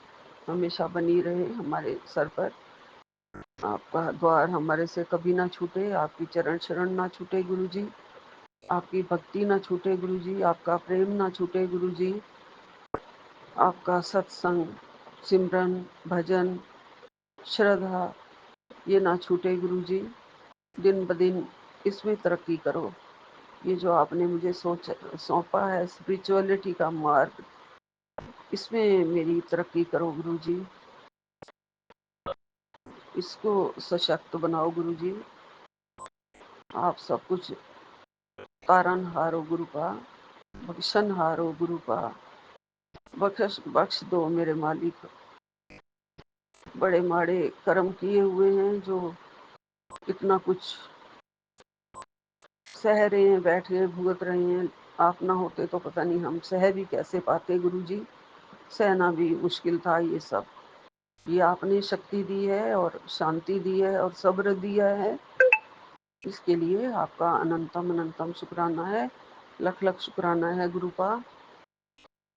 हमेशा बनी रहे हमारे सर पर। आपका द्वार हमारे से कभी ना छूटे, आपकी चरण शरण ना छूटे गुरुजी, आपकी भक्ति ना छूटे गुरुजी, आपका प्रेम ना छूटे गुरुजी, आपका सत्संग, सिमरन, भजन, श्रद्धा ये ना छूटे गुरुजी। दिन ब दिन इसमें तरक्की करो। ये जो आपने मुझे सौंपा है स्पिरिचुअलिटी का मार्ग, इसमें मेरी तरक्की करो गुरुजी, इसको सशक्त बनाओ गुरुजी। आप सब कुछ तारन हारो गुरुपा, बख्शन हारो गुरुपा, बख्श दो मेरे मालिक। बड़े माड़े कर्म किए हुए हैं जो इतना कुछ सह रहे हैं, बैठ के भुगत रहे हैं। आप ना होते तो पता नहीं हम सह भी कैसे पाते गुरुजी, सहना भी मुश्किल था ये सब। ये आपने शक्ति दी है और शांति दी है और सब्र दिया है, इसके लिए आपका अनंतम अनंतम शुक्राना है, लख लख शुक्राना है गुरुपा।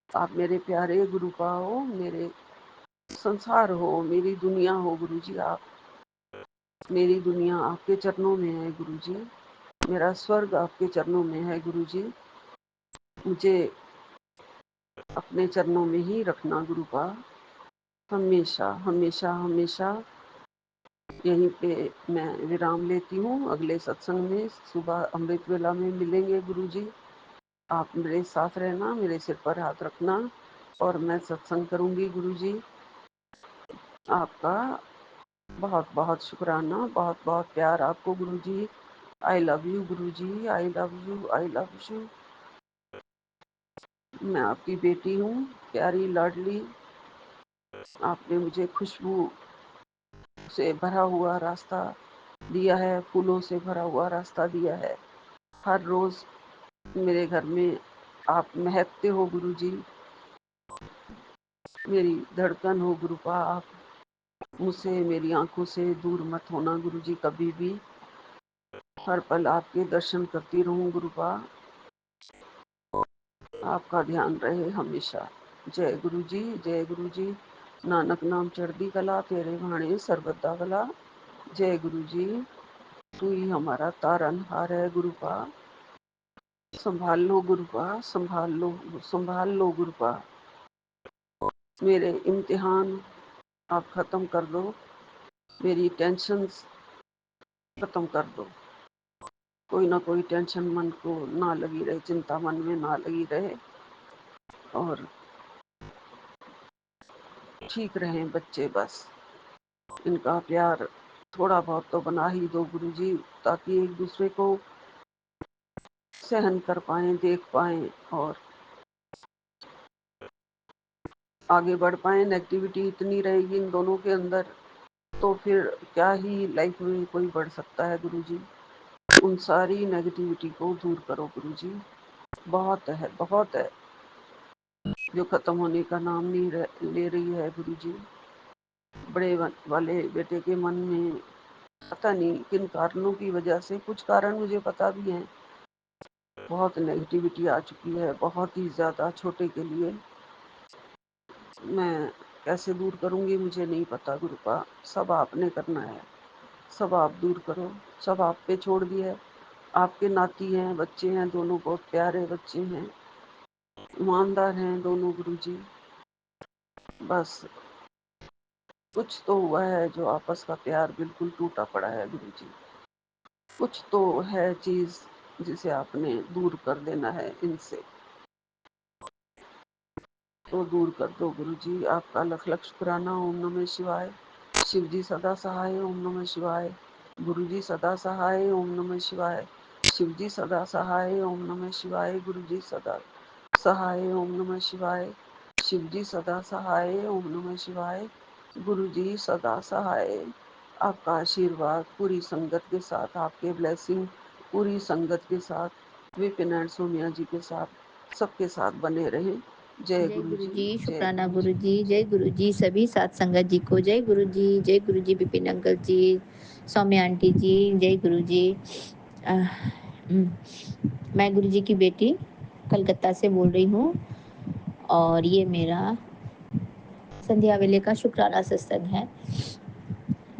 आप मेरे प्यारे गुरुपा हो, मेरे संसार हो, मेरी दुनिया हो गुरुजी। आप मेरी दुनिया आपके चरणों में है गुरुजी, मेरा स्वर्ग आपके चरणों में है गुरुजी। मुझे अपने चरणों में ही रखना गुरुपा, हमेशा हमेशा हमेशा। यहीं पे मैं विराम लेती हूँ, अगले सत्संग में सुबह अमृत वेला में मिलेंगे गुरुजी। आप मेरे साथ रहना, मेरे सिर पर हाथ रखना और मैं सत्संग करूँगी गुरुजी। आपका बहुत बहुत शुक्राना, बहुत बहुत प्यार आपको Guruji. I love you Guruji, I love you, I love you. मैं आपकी बेटी हूँ, प्यारी लाडली। आपने मुझे खुशबू से भरा हुआ रास्ता दिया है, फूलों से भरा हुआ रास्ता दिया है। हर रोज़ मेरे घर में आप महकते हो गुरुजी, मेरी धड़कन हो गुरुपा आप, मुझसे मेरी आंखों से दूर मत होना गुरुजी कभी भी, हर पल आपके दर्शन करती रहूं गुरुपा, आपका ध्यान रहे हमेशा। जय गुरुजी, जय गुरुजी। नानक नाम चढ़दी कला, तेरे भाणे सर्वदा भला। जय गुरुजी, तू ही हमारा तारनहार है गुरुपा, संभाल लो गुरुपा, संभाल लो, संभाल लो गुरुपा। मेरे इम्तिहान आप खत्म कर दो, मेरी टेंशन खत्म कर दो। कोई ना कोई टेंशन मन को ना लगी रहे, चिंता मन में ना लगी रहे, और ठीक रहे बच्चे बस। इनका प्यार थोड़ा बहुत तो बना ही दो गुरुजी, ताकि एक दूसरे को सहन कर पाएं, देख पाएं और आगे बढ़ पाएं। नेगेटिविटी इतनी रहेगी इन दोनों के अंदर तो फिर क्या ही लाइफ में कोई बढ़ सकता है गुरुजी। उन सारी नेगेटिविटी को दूर करो गुरुजी। बहुत है, बहुत है जो खत्म होने का नाम नहीं ले रही है गुरुजी। बड़े वाले बेटे के मन में पता नहीं किन कारणों की वजह से, कुछ कारण मुझे पता भी है, बहुत नेगेटिविटी आ चुकी है, बहुत ही ज्यादा। छोटे के लिए मैं कैसे दूर करूंगी मुझे नहीं पता गुरुपा, सब आपने करना है, सब आप दूर करो, सब आप पे छोड़ दिया है। आपके नाती हैं, बच्चे हैं, दोनों बहुत प्यारे बच्चे हैं, ईमानदार हैं दोनों गुरुजी। बस कुछ तो हुआ है जो आपस का प्यार बिल्कुल टूटा पड़ा है गुरुजी। कुछ तो है चीज जिसे आपने दूर कर देना है इनसे, तो दूर कर दो गुरुजी। आपका लख लख शुक्राना। ओम नमः शिवाय। शिव जी सदा सहाय। ओम नमः शिवाय। गुरु जी सदा सहाय। ओम नमः शिवाय। शिव जी सदा सहाय। ओम नमः शिवाय। गुरु जी सदा सहाय। ओम नमः शिवाय। शिव जी सदा सहाय। ओम नमः शिवाय। गुरु जी सदा सहाय। आपका आशीर्वाद पूरी संगत के साथ, आपके ब्लेसिंग पूरी संगत के साथ, विपिन एंड सोनिया जी के साथ, सबके साथ बने रहे। जय जय गुरु गुरु जी, जी, जय शुक्राना गुरु गुरु जी। जी, जय गुरु जी, सभी सात संगत जी को जय गुरु जी, जय गुरु जी, विपिन अंकल जी, सौम्या आंटी जी, जय गुरु जी। आह, हम्म, मैं गुरु जी की बेटी कलकत्ता से बोल रही हूँ और ये मेरा संध्या वेले का शुक्राना सत्संग है।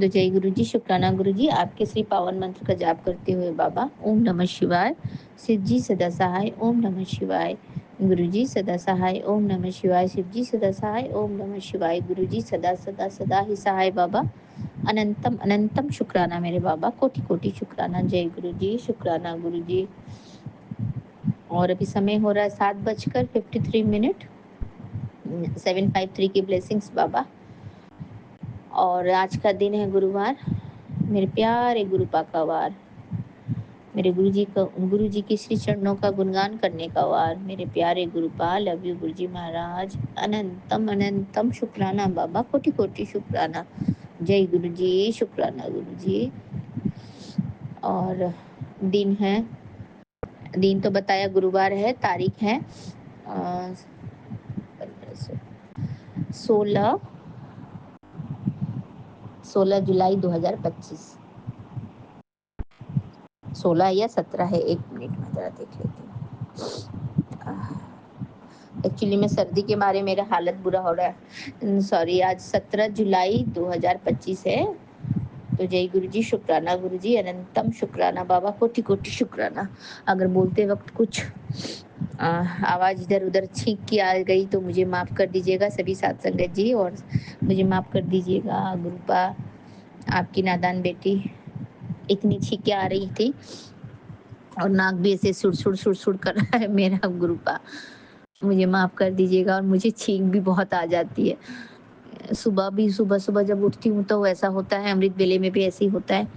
तो जय गुरु जी, शुक्राना गुरु जी, आपके श्री पावन मंत्र का जाप करते हुए बाबा ओम नमः शिवाय। शिव जी सदा सहाय। ओम नमः शिवाय। गुरु जी सदा सहाय। ओम नमः शिवाय। शिव जी सदा सहाय। ओम नमः शिवाय। गुरु जी सदा सदा सदा ही सहाय बाबा। अनंतम अनंतम शुक्राना मेरे बाबा, कोटि कोटि शुक्राना। जय गुरु जी, शुक्राना गुरु जी। और अभी समय हो रहा है 7:53। 753 की ब्लेसिंग्स बाबा। और आज का दिन है गुरुवार, मेरे प्यारे गुरुपा का वार, मेरे गुरु जी की श्री चरणों का गुणगान करने का वार। मेरे प्यारे गुरुपा, लव यू गुरु जी महाराज। अनंतम अनंतम शुक्राना बाबा, कोटि कोटि शुक्राना। जय गुरु जी, शुक्राना गुरु जी। और दिन तो बताया गुरुवार है, तारीख है 16 जुलाई 2025। 16 या 17 है, 1 मिनट में जरा देख लेती हूँ। एक्चुअली में सर्दी के मारे मेरा हालत बुरा हो रहा है, सॉरी। आज 17 जुलाई 2025 है। तो जय गुरु जी, शुक्राना गुरु जी, अनंतम शुक्राना बाबा, कोटि कोटि शुक्राना। अगर बोलते वक्त कुछ आवाज़ इधर उधर छींक के आ गई तो मुझे माफ़ कर दीजिएगा सभी साथ संगत जी, और मुझे माफ़ कर दीजिएगा गुरुपा, आपकी नादान बेटी इतनी छींकें आ रही थी और नाक भी ऐसे सुड़ सुड़ सुड़ सुड़ कर रहा है मेरा गुरुपा, मुझे माफ़ कर दीजिएगा। और मुझे छींक भी बहुत आ जाती है, सुबह सुबह जब उठती हूँ तो वैसा होता है, अमृत वेले में भी ऐसे ही होता है।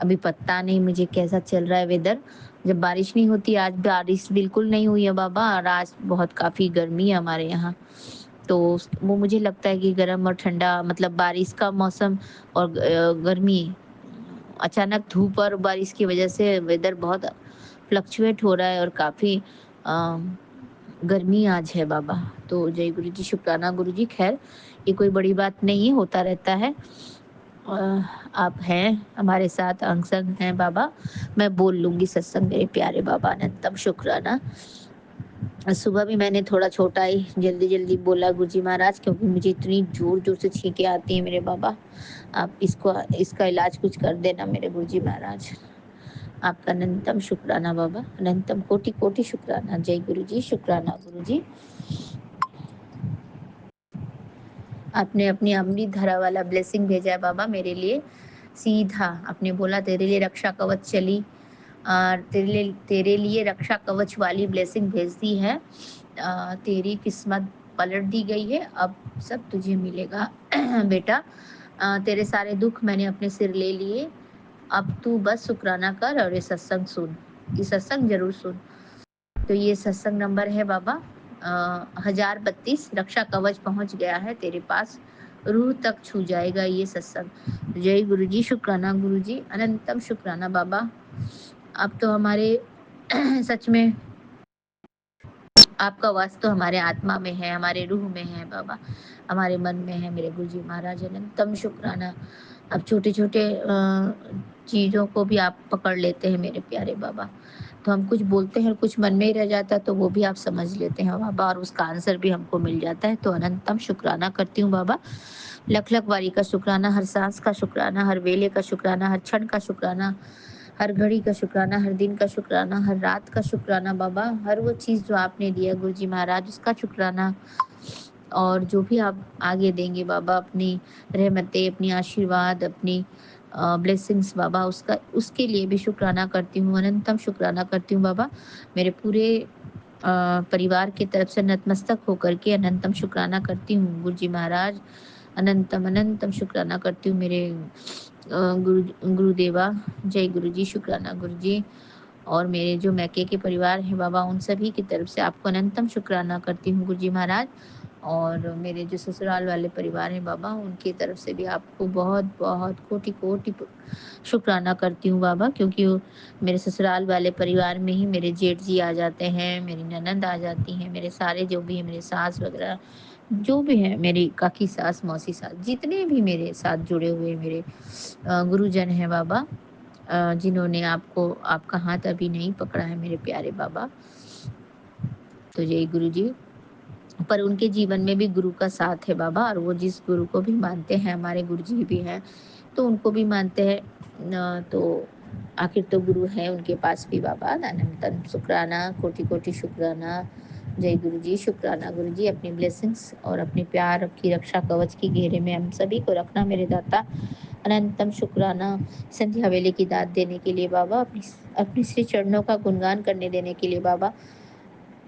अभी पता नहीं मुझे कैसा चल रहा है वेदर, जब बारिश नहीं होती। आज बारिश बिल्कुल नहीं हुई है बाबा, और आज बहुत काफ़ी गर्मी है हमारे यहाँ। तो वो मुझे लगता है कि गर्म और ठंडा, मतलब बारिश का मौसम और गर्मी, अचानक धूप और बारिश की वजह से वेदर बहुत फ्लक्चुएट हो रहा है और काफ़ी गर्मी आज है बाबा। तो जय गुरु जी, शुक्राना गुरु जी। खैर ये कोई बड़ी बात नहीं है, होता रहता है। आप हैं हमारे साथ, अंग संग हैं बाबा। मैं बोल लूँगी सत्संग मेरे प्यारे बाबा, अनंतम शुक्राना। सुबह भी मैंने थोड़ा छोटा ही जल्दी-जल्दी बोला गुरुजी महाराज, क्योंकि मुझे इतनी ज़ोर-ज़ोर से छींकें आती हैं मेरे बाबा। आप इसका इलाज कुछ कर देना मेरे गुरुजी महाराज। आपका अनंतम शुक्राना बाबा, अनंतम कोटि-कोटि शुक्राना। जय गुरुजी, शुक्राना गुरुजी। आपने अपनी अमृत धारा वाला ब्लेसिंग भेजा है बाबा मेरे लिए। सीधा आपने बोला तेरे लिए रक्षा कवच चली, तेरे लिए रक्षा कवच वाली ब्लेसिंग भेज दी है। तेरी किस्मत पलट दी गई है, अब सब तुझे मिलेगा बेटा। तेरे सारे दुख मैंने अपने सिर ले लिए, अब तू बस शुक्राना कर और ये सत्संग सुन, ये सत्संग जरूर सुन। तो ये सत्संग नंबर है बाबा 1032। रक्षा कवच पहुंच गया है तेरे पास, रूह तक छू जाएगा ये सत्संग। जय गुरु जी, शुक्राना गुरु जी, अनंतम शुक्राना बाबा। अब तो हमारे सच में आपका वास तो हमारे आत्मा में है, हमारे रूह में है बाबा, हमारे मन में है मेरे गुरुजी महाराज, अनंतम शुक्राना। अब छोटे-छोटे चीज़ों को भी आप पकड़ लेते हैं मेरे प्यारे बाबा। तो हम कुछ बोलते हैं और कुछ मन में ही रह जाता है, तो वो भी आप समझ लेते हैं बाबा, और उसका आंसर भी हमको मिल जाता है। तो अनंतम शुक्राना करती हूँ बाबा। लख-लख बारी का शुक्राना, हर सांस का शुक्राना, हर वेले का शुक्राना, हर क्षण का शुक्राना, हर घड़ी का शुक्राना, हर दिन का शुक्राना, हर रात का शुक्राना बाबा। हर वो चीज़ जो आपने दिया गुरुजी महाराज, उसका शुक्राना। और जो भी आप आगे देंगे बाबा, अपनी रहमतें, अपनी आशीर्वाद, अपनी ब्लेसिंग्स बाबा, उसके लिए भी शुक्राना करती हूँ, अनंतम शुक्राना करती हूँ बाबा। मेरे पूरे परिवार की तरफ से नतमस्तक होकर के अनंतम शुक्राना करती हूँ गुरुजी महाराज। अनंतम अनंतम शुक्राना करती हूँ मेरे गुरुदेवा। जय गुरु जी, शुक्राना गुरु जी। और मेरे जो मैके के परिवार हैं बाबा, उन सभी की तरफ से आपको अनंतम शुक्राना करती हूँ गुरुजी महाराज। और मेरे जो ससुराल वाले परिवार हैं बाबा, उनकी तरफ से भी आपको बहुत बहुत कोटि कोटि शुक्राना करती हूँ बाबा, क्योंकि मेरे ससुराल वाले परिवार में ही मेरे जेठ जी आ जाते हैं, मेरी ननंद आ जाती हैं, मेरे सारे जो भी हैं, मेरे सास वगैरह जो भी हैं, मेरी काकी सास, मौसी सास, जितने भी मेरे साथ जुड़े हुए मेरे गुरुजन हैं बाबा, जिन्होंने आपका हाथ अभी नहीं पकड़ा है मेरे प्यारे बाबा। तो जय गुरु जी। पर उनके जीवन में भी गुरु का साथ है बाबा, और वो जिस गुरु को भी मानते हैं, हमारे गुरु जी भी हैं, तो उनको भी मानते हैं। तो आखिर तो गुरु है उनके पास भी बाबा। अनंतम शुक्राना, कोटि कोटि शुक्राना। जय गुरु जी, शुक्राना गुरु जी। अपनी ब्लेसिंग्स और अपने प्यार की रक्षा कवच की घेरे में हम सभी को रखना मेरे दाता। अनंतम शुक्राना संध्या वेले की दात देने के लिए बाबा, अपने श्री चरणों का गुणगान करने देने के लिए बाबा।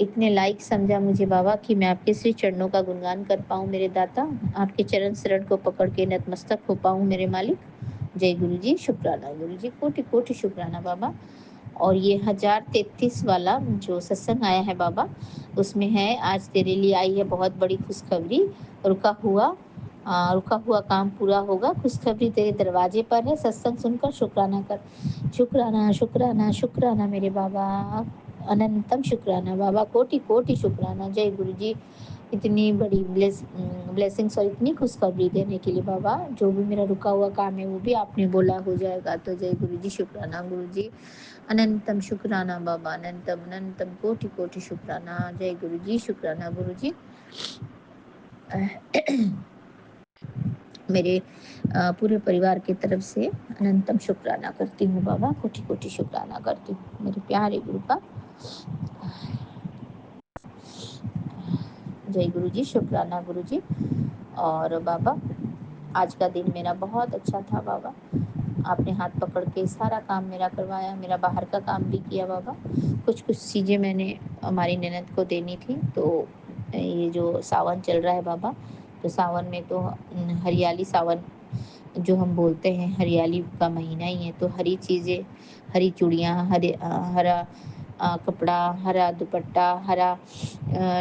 इतने लायक समझा मुझे बाबा कि मैं आपके श्री चरणों का गुणगान कर पाऊँ मेरे दाता, आपके चरण शरण को पकड़ के नतमस्तक हो पाऊँ मेरे मालिक। जय गुरु जी, शुक्राना गुरु जी, कोटि कोटि शुक्राना बाबा। और ये 1033 वाला जो सत्संग आया है बाबा, उसमें है आज तेरे लिए आई है बहुत बड़ी खुशखबरी। रुका हुआ काम पूरा होगा, खुशखबरी तेरे दरवाजे पर है, सत्संग सुनकर शुक्राना कर। शुक्राना शुक्राना शुक्राना मेरे बाबा, अनंतम शुक्राना बाबा, कोटि कोटि शुक्राना। जय गुरु जी। इतनी बड़ी ब्लेसिंग्स और इतनी खुशखबरी देने के लिए बाबा, जो भी मेरा रुका हुआ काम है वो भी आपने बोला हो जाएगा। तो जय गुरु जी, शुक्राना गुरु जी, अनंतम शुक्राना बाबा, अनंतम अनंतम कोटि कोटि शुक्राना। जय गुरु जी, शुक्राना गुरु जी। मेरे पूरे परिवार की तरफ से अनंतम शुक्राना करती हूँ बाबा, कोटि कोटि शुक्राना करती हूँ मेरे प्यारे गुरु का। जय गुरु जी, शुक्राना गुरु जी। और बाबा, आज का दिन मेरा बहुत अच्छा था बाबा। आपने हाथ पकड़ के सारा काम मेरा करवाया, मेरा बाहर का काम भी किया बाबा। कुछ कुछ चीज़ें मैंने हमारी ननद को देनी थी। तो ये जो सावन चल रहा है बाबा, तो सावन में तो हरियाली सावन जो हम बोलते हैं, हरियाली का महीना ही है, तो हरी चीज़ें, हरी चूड़ियाँ, हरा कपड़ा, हरा दुपट्टा, हरा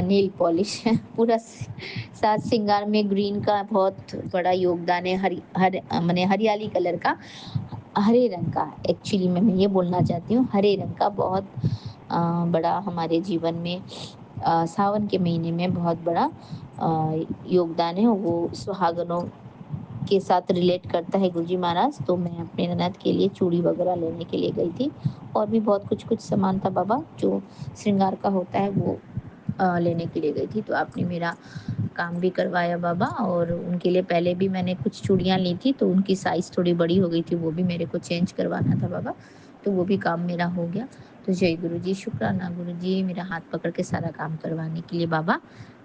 नेल पॉलिश पूरा साज श्रृंगार में ग्रीन का बहुत बड़ा योगदान है। माने हरियाली कलर का, हरे रंग का, एक्चुअली मैं ये बोलना चाहती हूँ, हरे रंग का बहुत बड़ा हमारे जीवन में सावन के महीने में बहुत बड़ा योगदान है, वो सुहागनों के साथ रिलेट करता है गुरुजी महाराज। तो मैं अपने ननद के लिए चूड़ी वगैरह लेने के लिए गई थी, और भी बहुत कुछ-कुछ सामान था बाबा, जो श्रृंगार का होता है, वो लेने के लिए गई थी। तो आपने मेरा काम भी करवाया बाबा, और उनके लिए पहले भी मैंने कुछ चूड़ियाँ ली थी, तो उनकी साइज़ थोड़ी बड़ी हो गई थी, वो भी मेरे को चेंज करवाना था बाबा, तो वो भी काम मेरा हो गया। तो जय गुरुजी, शुक्राना गुरुजी, मेरा हाथ पकड़ के सारा काम करवाने के लिए बाबा,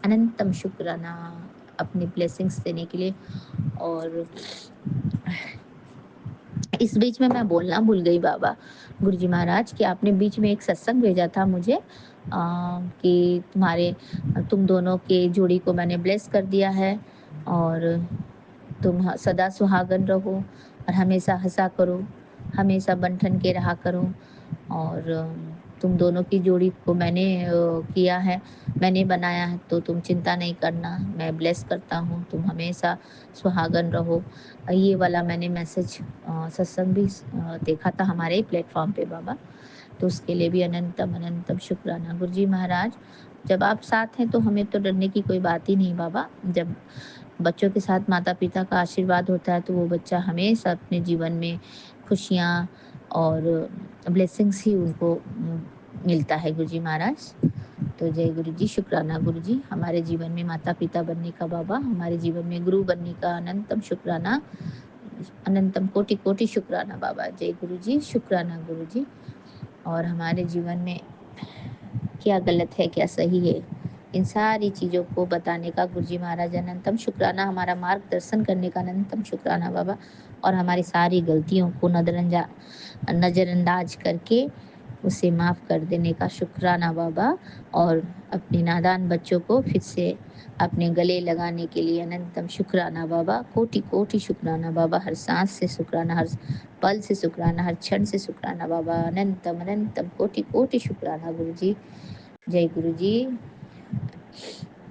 अनंतम शुक्राना, अपनी ब्लेसिंग्स देने के लिए। और इस बीच में मैं बोलना भूल गई बाबा, गुरुजी महाराज, कि आपने बीच में एक सत्संग भेजा था मुझे, कि तुम दोनों के जोड़ी को मैंने ब्लेस कर दिया है, और तुम सदा सुहागन रहो, और हमेशा हंसा करो, हमेशा बन-ठन के रहा करो। और तुम दोनों की जोड़ी को मैंने किया है, मैंने बनाया है, तो तुम चिंता नहीं करना, मैं ब्लेस करता हूँ, तुम हमेशा सुहागन रहो। ये वाला मैंने मैसेज सत्संग भी देखा था हमारे ही प्लेटफ़ॉर्म पे बाबा, तो उसके लिए भी अनंतम अनंतम शुक्राना गुरुजी महाराज। जब आप साथ हैं तो हमें तो डरने की कोई बात ही नहीं बाबा। जब बच्चों के साथ माता-पिता का आशीर्वाद होता है, तो वो बच्चा हमेशा अपने जीवन में खुशियाँ और ब्लेसिंग्स ही उनको मिलता है गुरुजी महाराज। तो जय गुरुजी, शुक्राना गुरुजी, हमारे जीवन में माता-पिता बनने का बाबा, हमारे जीवन में गुरु बनने का अनंतम शुक्राना, अनंतम कोटि-कोटि शुक्राना बाबा। जय गुरुजी, शुक्राना गुरुजी। और हमारे जीवन में क्या गलत है, क्या सही है, इन सारी चीज़ों को बताने का गुरुजी महाराज अनंतम शुक्राना, हमारा मार्गदर्शन करने का अनंतम शुक्राना बाबा, और हमारी सारी गलतियों को नज़रअंदाज करके उसे माफ़ कर देने का शुक्राना बाबा, और अपने नादान बच्चों को फिर से अपने गले लगाने के लिए अनंतम शुक्राना बाबा, कोटि-कोटि शुक्राना बाबा, हर साँस से शुक्राना, हर पल से शुक्राना, हर क्षण से शुक्राना बाबा, अनंतम अनंतम कोटि-कोटि शुक्राना गुरुजी। जय गुरुजी,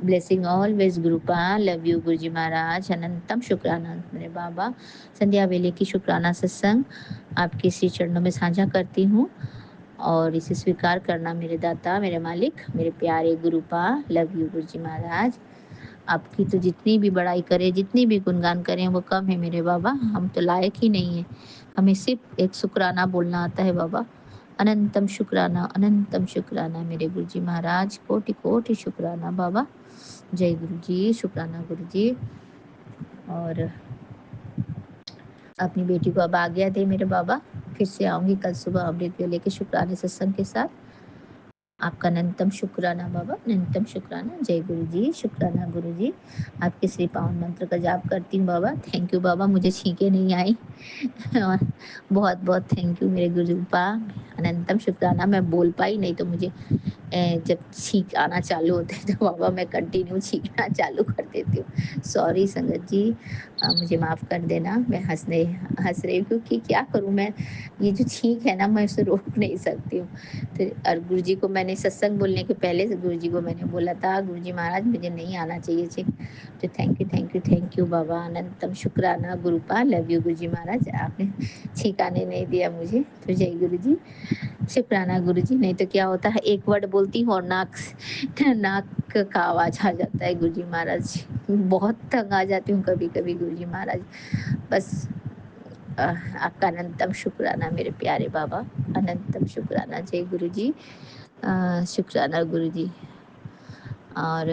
ब्लेसिंग ऑलवेज गुरुपा, लव यू गुरुजी महाराज, अनंतम शुक्राना मेरे बाबा। संध्या वेले की शुक्राना सत्संग आपके श्री चरणों में साझा करती हूँ, और इसे स्वीकार करना मेरे दाता, मेरे मालिक, मेरे प्यारे गुरुपा, लव यू गुरुजी महाराज। आपकी तो जितनी भी बड़ाई करें, जितनी भी गुणगान करें, वो कम है मेरे बाबा, हम तो लायक ही नहीं है। हमें सिर्फ एक शुक्राना बोलना आता है बाबा, अनंतम शुक्राना मेरे गुरुजी महाराज, कोटि-कोटि शुक्राना बाबा। जय गुरुजी, शुक्राना गुरुजी। और अपनी बेटी को अब आज्ञा दें मेरे बाबा, फिर से आऊँगी कल सुबह अमृत वेले के शुक्राने सत्संग के साथ। आपका अनंतम शुक्राना बाबा, अनंतम शुक्राना। जय गुरुजी, शुक्राना गुरुजी। आपके श्री पावन मंत्र का जाप करती हूँ बाबा। थैंक यू बाबा, मुझे छींकें नहीं आई। और बहुत-बहुत थैंक यू मेरे गुरुपा, अनंतम शुक्राना। मैं बोल पाई, नहीं तो मुझे जब छींक आना चालू होता है तो बाबा मैं कंटिन्यू छींकना चालू कर देती हूँ। सॉरी संगत जी, मुझे माफ़ कर देना। मैं हँस रही हूँ, क्योंकि क्या करूँ मैं, ये जो छींक है ना, मैं उसे रोक नहीं सकती हूँ। तो और गुरुजी को मैंने सत्संग बोलने के पहले से गुरुजी को मैंने बोला था, गुरुजी महाराज मुझे नहीं आना चाहिए छींक। तो थैंक यू बाबा, अनंतम शुक्राना गुरुपा, लव यू गुरुजी महाराज, आपने छींक आने नहीं दिया मुझे। तो जय गुरुजी, शुक्राना गुरुजी। नहीं तो क्या होता है, एक वर्ड बोलती हूँ और नाक का आवाज़ आ जाता है गुरुजी महाराज। बहुत तंग आ जाती हूँ कभी-कभी गुरुजी महाराज। बस आपका अनंतम शुक्राना मेरे प्यारे बाबा, अनंतम शुक्राना। जय गुरुजी, शुक्राना गुरुजी। और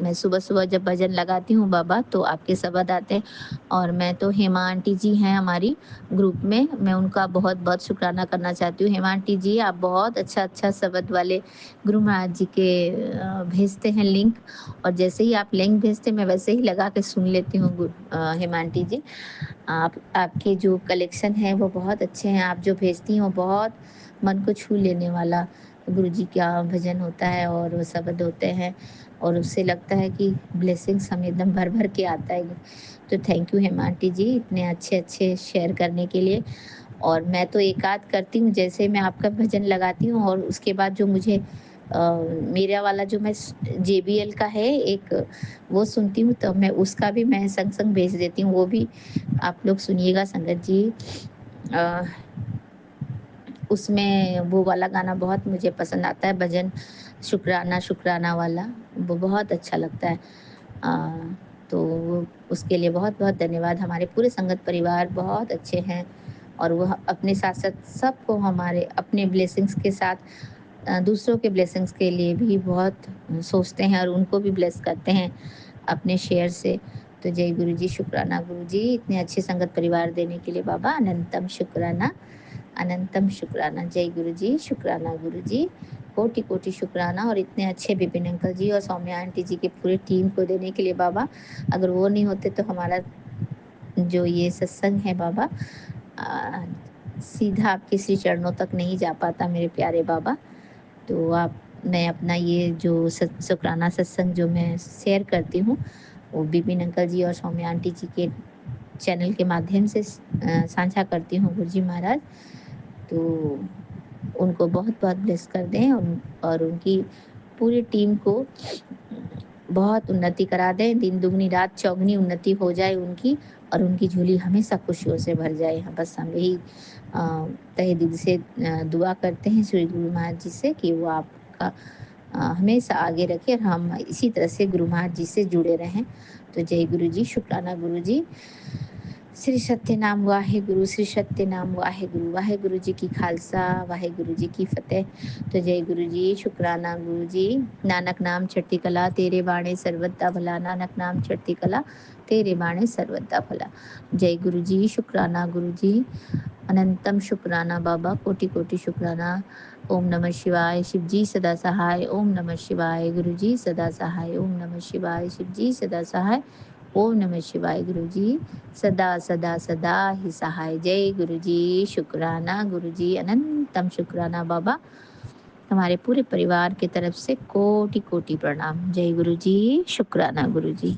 मैं सुबह-सुबह जब भजन लगाती हूँ बाबा, तो आपके शब्द आते हैं, और मैं तो हेमा आंटी जी हैं हमारी ग्रुप में, मैं उनका बहुत-बहुत शुक्राना करना चाहती हूँ। हेमा आंटी जी, आप बहुत अच्छा-अच्छा शब्द वाले गुरु महाराज जी के भेजते हैं लिंक, और जैसे ही आप लिंक भेजते हैं, मैं वैसे ही लगा के सुन लेती हूँ हेमा आंटी जी। आपके जो कलेक्शन है वो बहुत अच्छे हैं, आप जो भेजती हैं वो बहुत मन को छू लेने वाला गुरुजी का भजन होता है, और वो शब्द होते हैं, और उससे लगता है कि ब्लेसिंग्स हमें एकदम भर-भर के आता है। तो थैंक यू हेमा आंटी जी, इतने अच्छे-अच्छे शेयर करने के लिए। और मैं तो एक-आध करती हूँ, जैसे मैं आपका भजन लगाती हूँ, और उसके बाद जो मुझे मेरा वाला जो मैं जेबीएल का है एक, वो सुनती हूँ, तो मैं संग-संग भेज देती हूँ, वो भी आप लोग सुनिएगा संगत जी। अ उसमें वो वाला गाना बहुत मुझे पसंद आता है, भजन शुक्राना शुक्राना वाला, वो बहुत अच्छा लगता है। तो उसके लिए बहुत-बहुत धन्यवाद। हमारे पूरे संगत परिवार बहुत अच्छे हैं और वह अपने साथ-साथ सबको हमारे अपने ब्लेसिंग्स के साथ दूसरों के ब्लेसिंग्स के लिए भी बहुत सोचते हैं और उनको भी ब्लेस करते हैं अपने शेयर से। तो जय गुरु जी, शुक्राना गुरु जी, इतने अच्छे संगत परिवार देने के लिए बाबा, अनंतम शुक्राना, अनंतम शुक्राना। जय गुरु जी, शुक्राना गुरु जी, कोटि-कोटि शुक्राना। और इतने अच्छे विपिन अंकल जी और सौम्या आंटी जी की पूरी टीम को देने के लिए बाबा, अगर वो नहीं होते तो हमारा जो ये सत्संग है बाबा सीधा आपके श्री चरणों तक नहीं जा पाता मेरे प्यारे बाबा। तो आप मैं अपना ये जो शुक्राना सत्संग जो मैं शेयर करती हूँ, वो विपिन अंकल जी और सौम्या आंटी जी के चैनल के माध्यम से साझा करती हूँ गुरु जी महाराज। तो उनको बहुत-बहुत ब्लेस कर दें और उनकी पूरी टीम को बहुत उन्नति करा दें, दिन दुगनी रात चौगुनी उन्नति हो जाए उनकी और उनकी झोली हमेशा खुशियों से भर जाए। बस हम यही तहे दिल से दुआ करते हैं श्री गुरु महाराज जी से कि वो आपका हमेशा आगे रखें और हम इसी तरह से गुरु महाराज जी से जुड़े रहें। तो जय गुरु जी, शुक्राना गुरु जी। श्री सत्यनाम वाहेगुरु, श्री सत्यनाम वाहेगुरु, वाहेगुरु जी की खालसा, वाहेगुरु जी की फतेह। तो जय गुरु जी, शुक्राना गुरु जी। नानक नाम चढ़ती कला, तेरे बाणे सर्वदा भला, नानक नाम चढ़ती कला, तेरे बाणे सर्वदा भला। जय गुरु जी, शुक्राना गुरु जी, अनंतम शुक्राना बाबा, कोटि कोटि शुक्राना। ओम नमः शिवाय, शिव जी सदा सहाय। ओम नमः शिवाय, गुरु जी सदा सहाय। ओम नमः शिवाय, शिव जी सदा सहाय। ओम नमः शिवाय, गुरु जी सदा सदा सदा ही सहाय। जय गुरु जी, शुक्राना गुरु जी, अनंतम शुक्राना बाबा। हमारे पूरे परिवार की तरफ से कोटि कोटि प्रणाम। जय गुरु जी, शुक्राना गुरु जी।